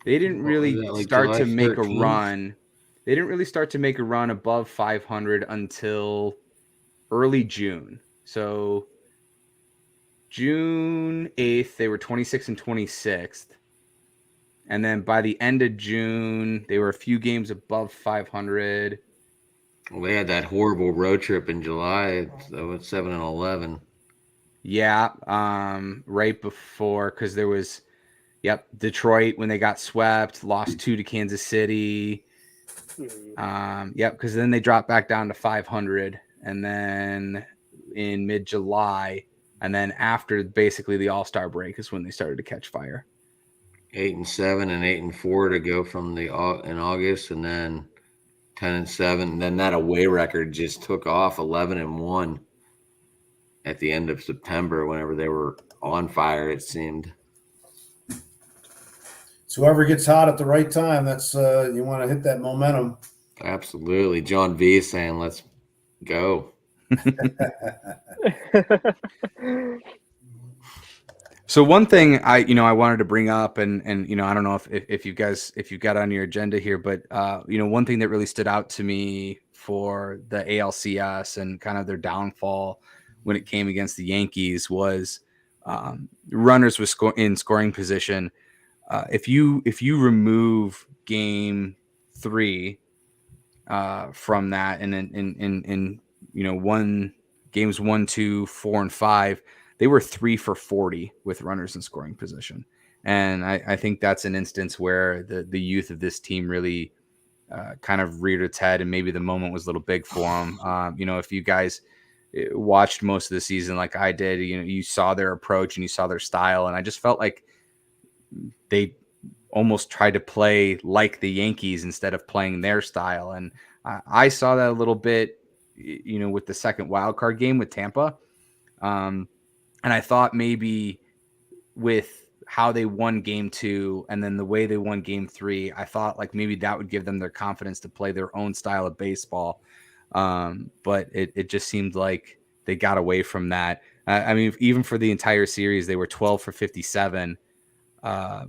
didn't really start to make a run. They didn't really start to make a run above 500 until early June. So June 8th, they were 26th and 26th. And then by the end of June, they were a few games above 500. Well, they had that horrible road trip in July. That was 7-11. Yeah, right before, because there was, Detroit when they got swept, lost 2 to Kansas City. Because then they dropped back down to 500, and then in mid-July, and then after basically the All-Star break is when they started to catch fire. 8-7 and 8-4 to go from in August, and then 10-7. And then that away record just took off 11-1 at the end of September. Whenever they were on fire, it seemed. So whoever gets hot at the right time, that's you want to hit that momentum. Absolutely, John V is saying, "Let's go." So one thing I wanted to bring up, and I don't know if you guys, if you've got on your agenda here, but one thing that really stood out to me for the ALCS and kind of their downfall when it came against the Yankees was runners with in scoring position. If you remove Game 3 from that, and in games 1, 2, 4, and 5. They were 3 for 40 with runners in scoring position. And I think that's an instance where the youth of this team really kind of reared its head, and maybe the moment was a little big for them. If you guys watched most of the season like I did, you saw their approach and you saw their style. And I just felt like they almost tried to play like the Yankees instead of playing their style. And I saw that a little bit, with the second wild card game with Tampa. And I thought maybe with how they won Game 2 and then the way they won Game 3, I thought like maybe that would give them their confidence to play their own style of baseball. But it just seemed like they got away from that. I mean, even for the entire series, they were 12 for 57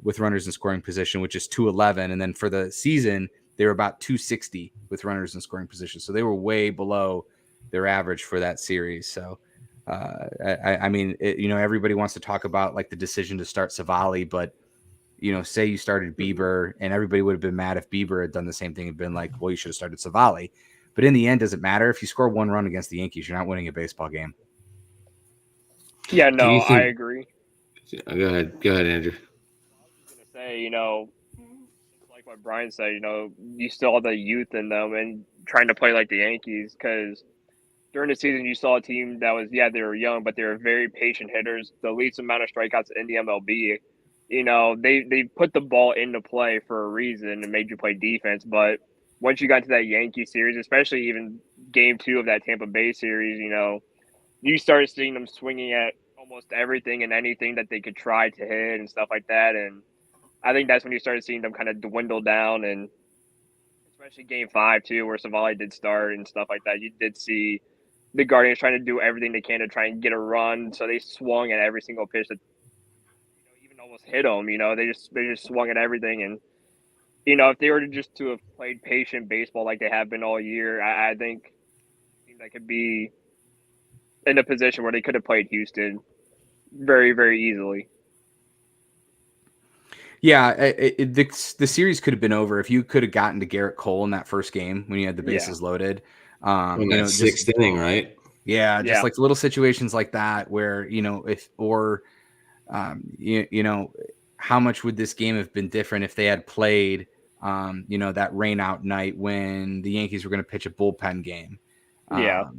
with runners in scoring position, which is 211. And then for the season, they were about 260 with runners in scoring position. So they were way below their average for that series. So I mean, everybody wants to talk about like the decision to start Savali, but say you started Bieber, and everybody would have been mad if Bieber had done the same thing and been like, well, you should have started Savali. But in the end, does it matter? If you score 1 run against the Yankees, you're not winning a baseball game. Yeah, no, I agree. Go ahead, Andrew. I was going to say, like what Brian said, you still have the youth in them and trying to play like the Yankees, because during the season, you saw a team that was, they were young, but they were very patient hitters. The least amount of strikeouts in the MLB. They put the ball into play for a reason and made you play defense. But once you got to that Yankee series, especially even Game 2 of that Tampa Bay series, you started seeing them swinging at almost everything and anything that they could try to hit and stuff like that. And I think that's when you started seeing them kind of dwindle down, and especially Game 5 too, where Savali did start and stuff like that. You did see the Guardians trying to do everything they can to try and get a run. So they swung at every single pitch that even almost hit them. They just swung at everything. And if they were to have played patient baseball like they have been all year, I think that could be in a position where they could have played Houston very, very easily. Yeah, the series could have been over if you could have gotten to Garrett Cole in that first game when you had the bases loaded. In that sixth inning, right? Yeah, just like little situations like that where, how much would this game have been different if they had played, that rain out night when the Yankees were going to pitch a bullpen game? How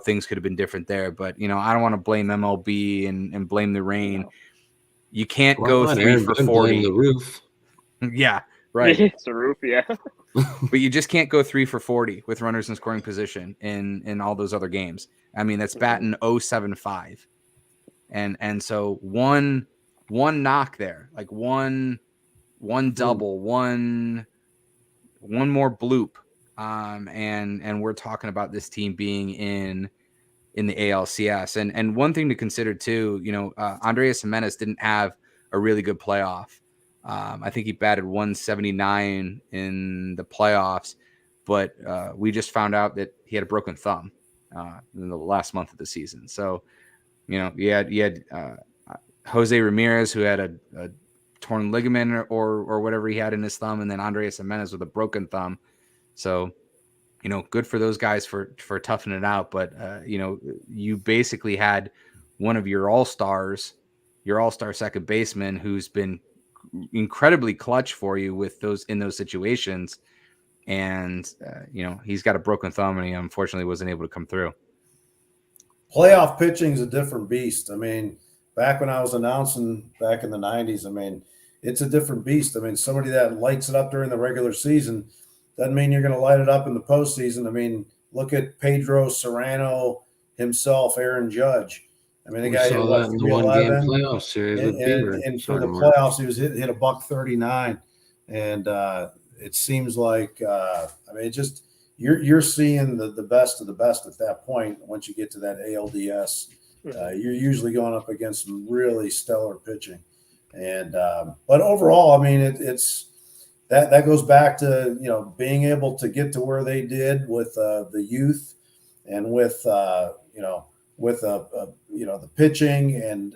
things could have been different there. But, I don't want to blame MLB and blame the rain. You can't go 3 for 40. Blame the roof. Yeah, right. It's the roof, yeah. But you just can't go 3 for 40 with runners in scoring position in all those other games. I mean, that's batting 0.75. And so one knock there, like one double, one more bloop. And we're talking about this team being in the ALCS. And one thing to consider too, Andrés Giménez didn't have a really good playoff. I think he batted 179 in the playoffs, but we just found out that he had a broken thumb in the last month of the season. So, you had Jose Ramirez, who had a torn ligament or whatever he had in his thumb, and then Andrés Giménez with a broken thumb. So, good for those guys for toughing it out. But, you basically had one of your all-star second baseman who's been incredibly clutch for you in those situations. And, he's got a broken thumb and he unfortunately wasn't able to come through. Playoff pitching is a different beast. I mean, back when I was announcing back in the 90s, I mean, it's a different beast. I mean, somebody that lights it up during the regular season doesn't mean you're going to light it up in the postseason. I mean, look at Pedro Serrano himself, Aaron Judge. I mean, the guy hit what, in the one-game playoff series with Bieber. And for the playoffs, he was hit a $139, and it seems like you're seeing the best of the best at that point. Once you get to that ALDS, you're usually going up against some really stellar pitching, and but overall, I mean, it's that goes back to being able to get to where they did with the youth and with the pitching and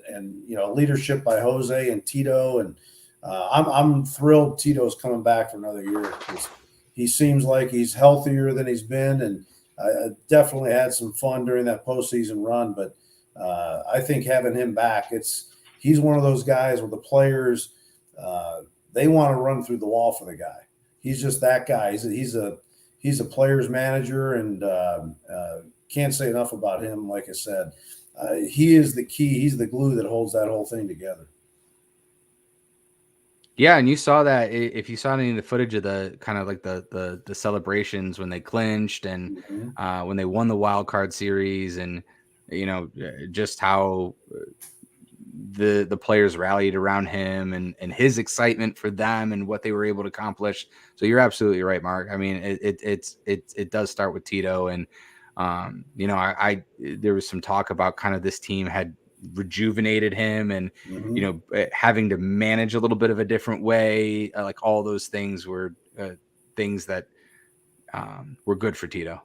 leadership by Jose and Tito, and I'm thrilled Tito's coming back for another year because he seems like he's healthier than he's been, and I definitely had some fun during that postseason run. But I think having him back, he's one of those guys where the players they want to run through the wall for the guy. He's just that guy. He's a player's manager, and can't say enough about him. Like I said, he is the key. He's the glue that holds that whole thing together. Yeah, and you saw that if you saw any of the footage of the kind of like the celebrations when they clinched and when they won the wild card series, and just how the players rallied around him and his excitement for them and what they were able to accomplish. So you're absolutely right, Mark. I mean, it does start with Tito, and there was some talk about kind of this team had rejuvenated him and having to manage a little bit of a different way, like all those things were things that were good for Tito.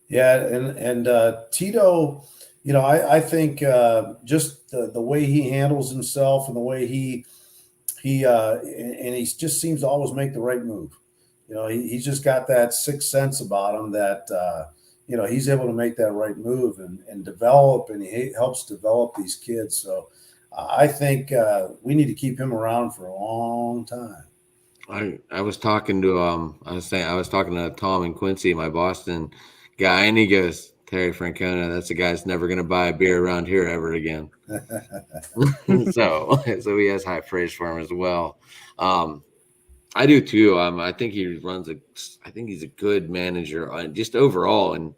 Yeah, and Tito, I think just the way he handles himself and the way he just seems to always make the right move. He's just got that sixth sense about him that he's able to make that right move and develop, and he helps develop these kids. So I think we need to keep him around for a long time. I was talking to I was talking to Tom and Quincy, my Boston guy, and he goes, Terry Francona, that's a guy that's never going to buy a beer around here ever again. so he has high praise for him as well. I do too. I think I think he's a good manager just overall, and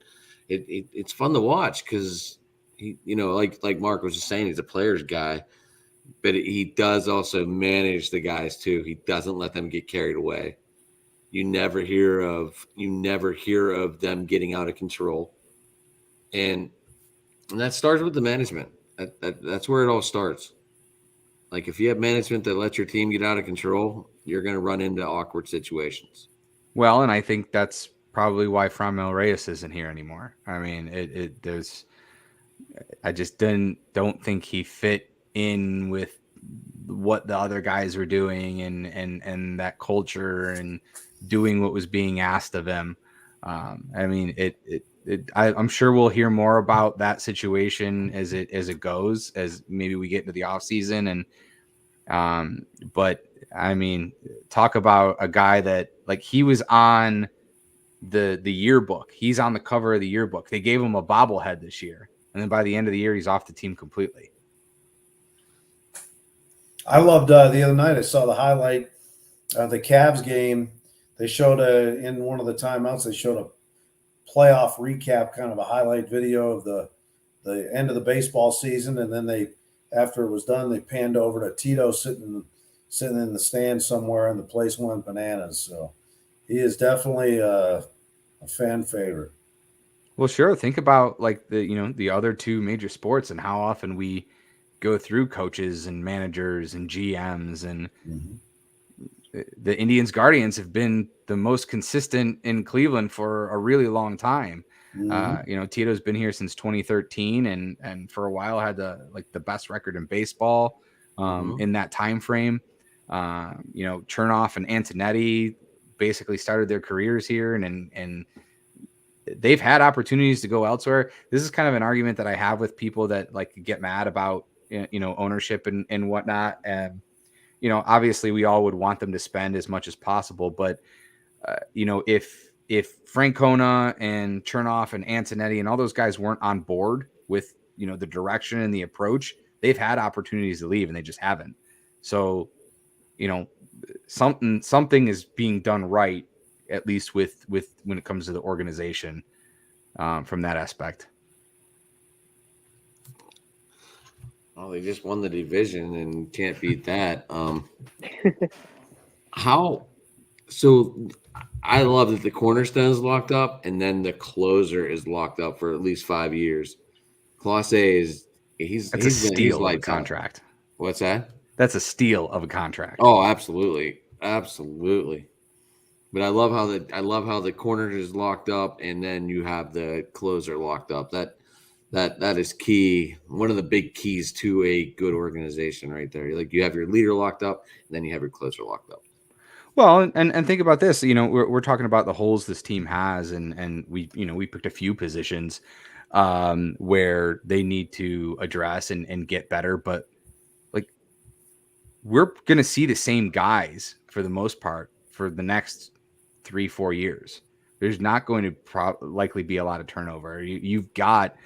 it's fun to watch because he, like Mark was just saying, he's a player's guy, but he does also manage the guys too. He doesn't let them get carried away. You never hear of them getting out of control. And that starts with the management. That's where it all starts. Like if you have management that lets your team get out of control, you're going to run into awkward situations. Well, and I think that's probably why Franmil Reyes isn't here anymore. I mean, I just don't think he fit in with what the other guys were doing and that culture and doing what was being asked of him. I mean, I'm sure we'll hear more about that situation as it goes, as maybe we get into the off season. And, but I mean, talk about a guy that, like, he was on the yearbook. He's on the cover of the yearbook. They gave him a bobblehead this year. And then by the end of the year, he's off the team completely. I loved the other night. I saw the highlight of the Cavs game. They showed in one of the timeouts. They showed a playoff recap, kind of a highlight video of the end of the baseball season, and then after it was done, they panned over to Tito sitting in the stand somewhere, and the place went bananas. So he is definitely a fan favorite. Well, sure. Think about like the other two major sports and how often we go through coaches and managers and GMs, and the Indians Guardians have been the most consistent in Cleveland for a really long time. Tito's been here since 2013 and for a while had the best record in baseball in that time frame. Chernoff and Antonetti basically started their careers here and they've had opportunities to go elsewhere. This is kind of an argument that I have with people that like get mad about ownership and whatnot. And obviously we all would want them to spend as much as possible, but if Francona and Chernoff and Antonetti and all those guys weren't on board with the direction and the approach, they've had opportunities to leave and they just haven't. So something is being done right, at least with when it comes to the organization from that aspect. Oh, they just won the division and can't beat that. So I love that the cornerstone is locked up and then the closer is locked up for at least 5 years. Clase he's a steal of a contract. What's that? That's a steal of a contract. Oh, absolutely. Absolutely. But I love how the corner is locked up and then you have the closer locked up. That is key. One of the big keys to a good organization right there. Like you have your leader locked up and then you have your closer locked up. Well, and think about this, we're talking about the holes this team has and we picked a few positions where they need to address and get better, but like we're going to see the same guys for the most part for the next 3-4 years. There's not going to likely be a lot of turnover. You've got,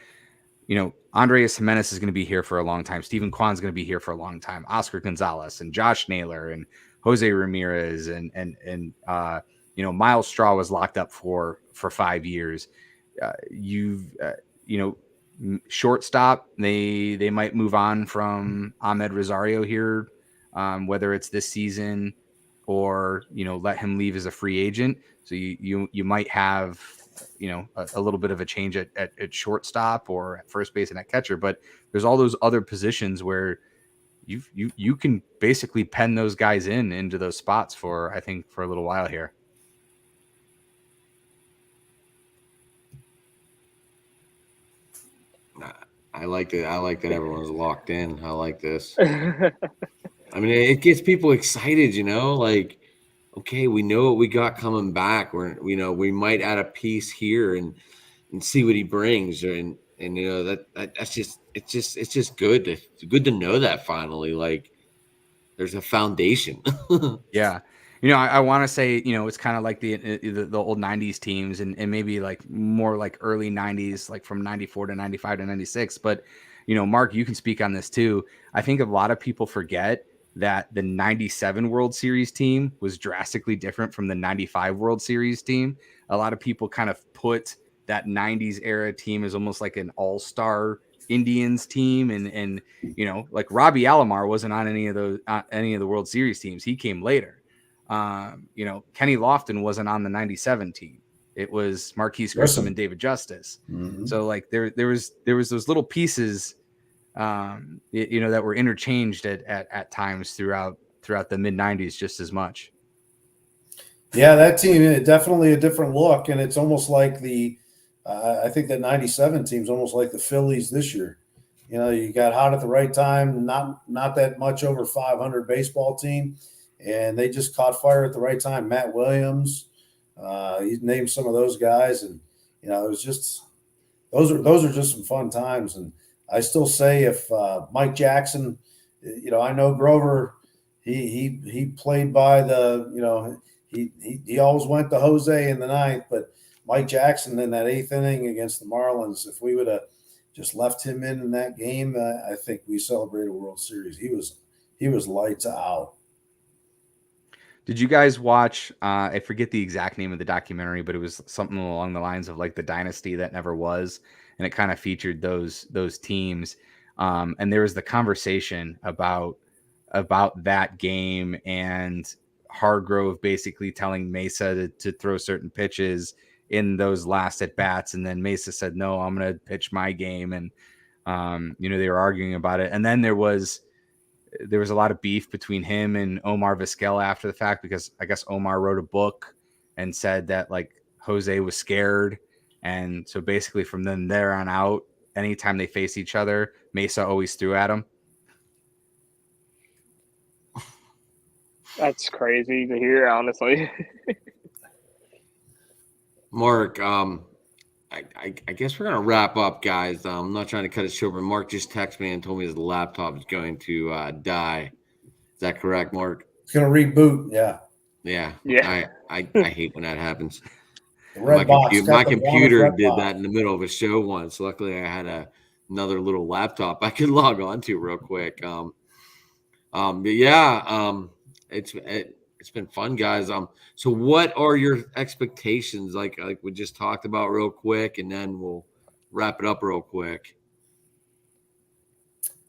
Andres Jimenez is going to be here for a long time. Stephen Kwan's going to be here for a long time. Oscar Gonzalez and Josh Naylor and Jose Ramirez and Miles Straw was locked up for 5 years. Shortstop, they might move on from Ahmed Rosario here, whether it's this season or let him leave as a free agent. So you might have a little bit of a change at shortstop or at first base and at catcher, but there's all those other positions where you can basically pen those guys into those spots for a little while here. I like that. I like that everyone's locked in. I like this. I mean, it gets people excited, like, okay, we know what we got coming back. We might add a piece here and see what he brings. And that's just, it's just good to know that finally, like there's a foundation. Yeah. I want to say, it's kind of like the old 90s teams and maybe like more like early 90s, like from 94 to 95 to 96. But, Mark, you can speak on this too. I think a lot of people forget that the 97 World Series team was drastically different from the 95 World Series team. A lot of people kind of put that 90s era team as almost like an all-star Indians team. And like Robbie Alomar wasn't on any of the World Series teams. He came later. Kenny Lofton wasn't on the 97 team. It was Marquise Grissom and David Justice. Mhm. So like there was those little pieces, that were interchanged at times throughout the mid 90s just as much. Yeah, that team definitely a different look, and it's almost like I think that '97 team's almost like the Phillies this year. You got hot at the right time, not that much over 500 baseball team, and they just caught fire at the right time. Matt Williams, you named some of those guys, and it was just those are just some fun times. And I still say if Mike Jackson, I know Grover, he played by the He always went to Jose in the ninth, but Mike Jackson in that eighth inning against the Marlins, if we would have just left him in that game, I think we celebrated a World Series. He was lights out. Did you guys watch? I forget the exact name of the documentary, but it was something along the lines of like the dynasty that never was, and it kind of featured those teams. And there was the conversation about that game and Hargrove basically telling Mesa to throw certain pitches in those last at bats, and then Mesa said, "No, I'm going to pitch my game." And they were arguing about it, and then there was a lot of beef between him and Omar Vizquel after the fact, because I guess Omar wrote a book and said that like Jose was scared, and so basically from then there on out, anytime they faced each other, Mesa always threw at him. That's crazy to hear, honestly. Mark, I guess we're gonna wrap up, guys. I'm not trying to cut it short, but Mark just texted me and told me his laptop is going to die. Is that correct, Mark? It's going to reboot. Yeah. Yeah. I hate when that happens. The red My box, computer red did box. that in the middle of a show once. Luckily, I had another little laptop I could log on to real quick. But yeah, it's been fun, guys. So what are your expectations? Like we just talked about real quick, and then we'll wrap it up real quick.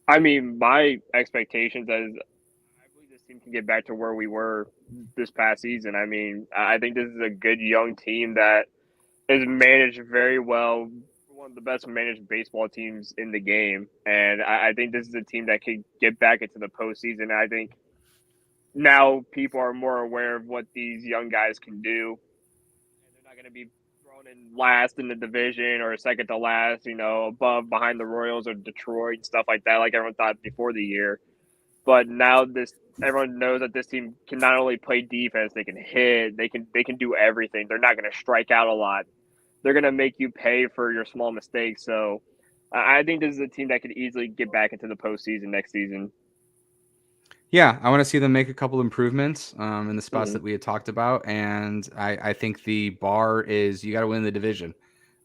I mean, my expectations is I believe this team can get back to where we were this past season. I mean, I think this is a good young team that is managed very well. One of the best managed baseball teams in the game. And I think this is a team that could get back into the postseason. I think now people are more aware of what these young guys can do. And they're not going to be thrown in last in the division or second to last, behind the Royals or Detroit and stuff like that, like everyone thought before the year. But now everyone knows that this team can not only play defense, they can hit, they can do everything. They're not going to strike out a lot. They're going to make you pay for your small mistakes. So I think this is a team that could easily get back into the postseason next season. Yeah, I want to see them make a couple improvements in the spots that we had talked about. And I think the bar is you got to win the division.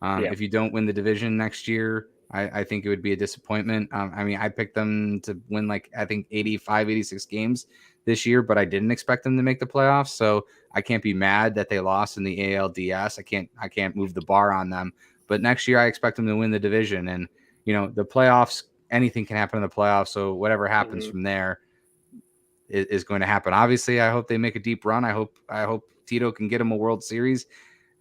If you don't win the division next year, I think it would be a disappointment. I mean, I picked them to win I think 85, 86 games this year, but I didn't expect them to make the playoffs. So I can't be mad that they lost in the ALDS. I can't move the bar on them. But next year I expect them to win the division. And, the playoffs, anything can happen in the playoffs. So whatever happens from there is going to happen. Obviously, I hope they make a deep run. I hope Tito can get them a World Series.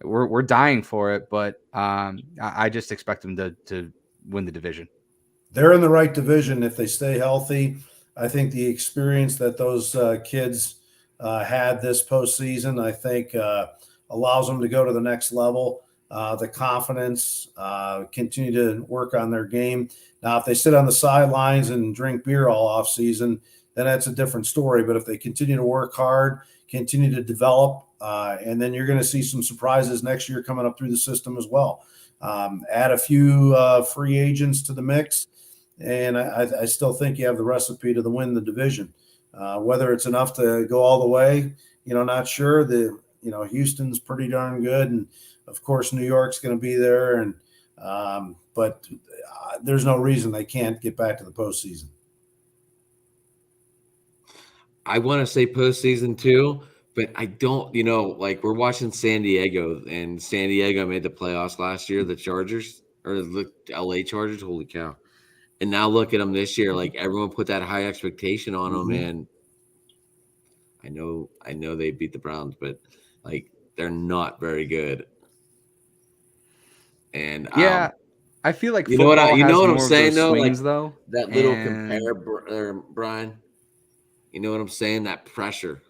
We're dying for it, but I just expect them to win the division. They're in the right division if they stay healthy. I think the experience that those kids had this postseason, I think, allows them to go to the next level. The confidence, continue to work on their game. Now, if they sit on the sidelines and drink beer all off season, then that's a different story. But if they continue to work hard, continue to develop, and then you're going to see some surprises next year coming up through the system as well. Add a few free agents to the mix, and I still think you have the recipe to win the division. Whether it's enough to go all the way, not sure. Houston's pretty darn good, and of course New York's going to be there, and but there's no reason they can't get back to the postseason. I want to say postseason too, but I don't, we're watching San Diego, and San Diego made the playoffs last year, the Chargers or the LA Chargers. Holy cow. And now look at them this year. Like everyone put that high expectation on them, and I know they beat the Browns, but like they're not very good. And Yeah, I feel like you know what football you has know what I'm more of saying those though, like swings, though. that little and compare, Brian. You know what I'm saying? That pressure.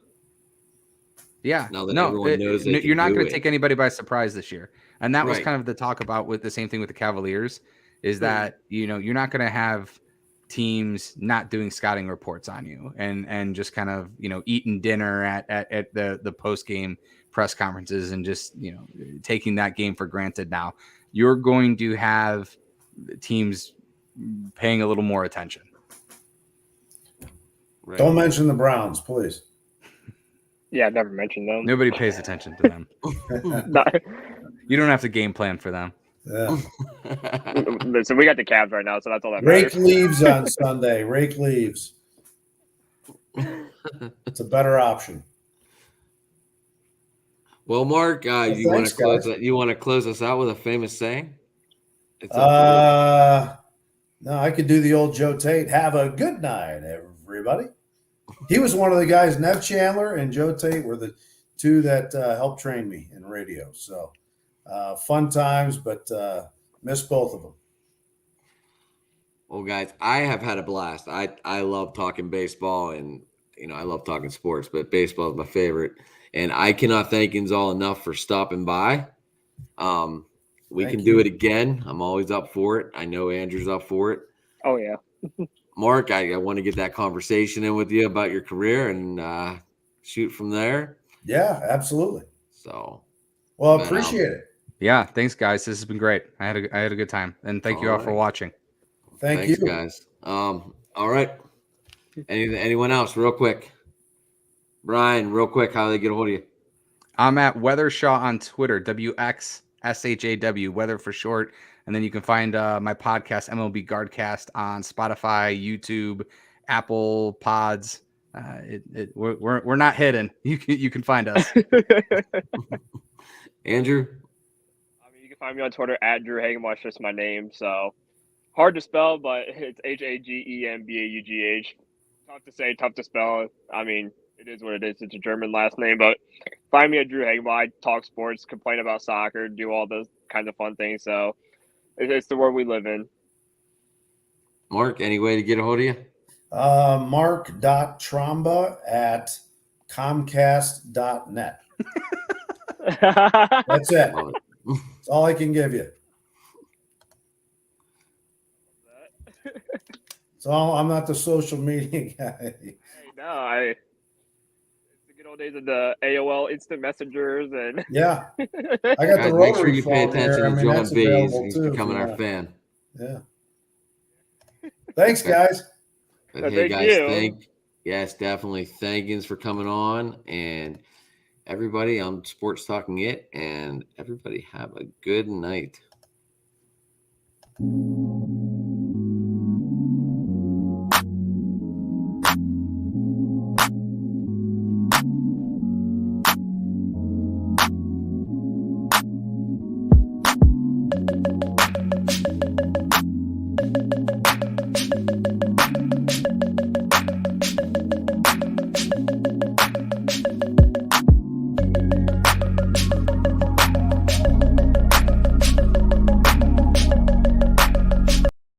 yeah, Now that no, everyone knows they you're can not do going to it. take anybody by surprise this year. And that was Right. kind of the talk about with the same thing with the Cavaliers is that, you're not going to have teams not doing scouting reports on you and just kind of, eating dinner at the post game press conferences and just, taking that game for granted. Now you're going to have teams paying a little more attention. Right. Don't mention the Browns, please. Yeah, I've never mentioned them. Nobody pays attention to them. You don't have to game plan for them. Yeah. So we got the Cavs right now, so that's all that Rake matters. leaves on Sunday. Rake leaves. It's a better option. Well, Mark, you want thanks, to close guys. that? You want to close us out with a famous saying? It's up to No, I could do the old Joe Tate. Have a good night, everybody. He was one of the guys. Nev Chandler and Joe Tate were the two that helped train me in radio. So fun times, but miss both of them. Well, guys, I have had a blast. I love talking baseball, and I love talking sports, but baseball is my favorite. And I cannot thank you all enough for stopping by. We Thank can you. do it again. I'm always up for it. I know Andrew's up for it. Oh yeah. Mark, I want to get that conversation in with you about your career and shoot from there. Yeah, absolutely. So, Well, But, appreciate it. Yeah, thanks guys. This has been great. I had a good time, and thank you all for Alright. watching. Thanks, thanks, guys. All right. Anyone else, real quick? Brian, real quick, how do they get a hold of you? I'm at Weathershaw on Twitter, WXSHAW, Weather for short. And then you can find my podcast, MLB Guardcast, on Spotify, YouTube, Apple Pods. We're not hidden. You can find us. Andrew? I mean, you can find me on Twitter at Drew Hagenbush. Just my name, so hard to spell, but it's HAGEMBAUGH. Tough to say, tough to spell. I mean, it is what it is. It's a German last name, but find me at Drew Hagenbush. I talk sports, complain about soccer, do all those kinds of fun things. So it's the world we live in. Mark, any way to get a hold of you? Mark.tromba at Comcast.net. That's it. Love it. That's all I can give you. So I'm not the social media guy. No, it's the good old days of the AOL instant messengers and Yeah, I got Guys, the make sure rotary you pay phone attention here. to I mean, John that's Bees. available He's too. if becoming you our want. fan. Yeah. Thanks, guys. But Well, hey, thank guys, you. yes, definitely. Thank yous for coming on. And everybody, I'm Sports Talking It. And everybody have a good night.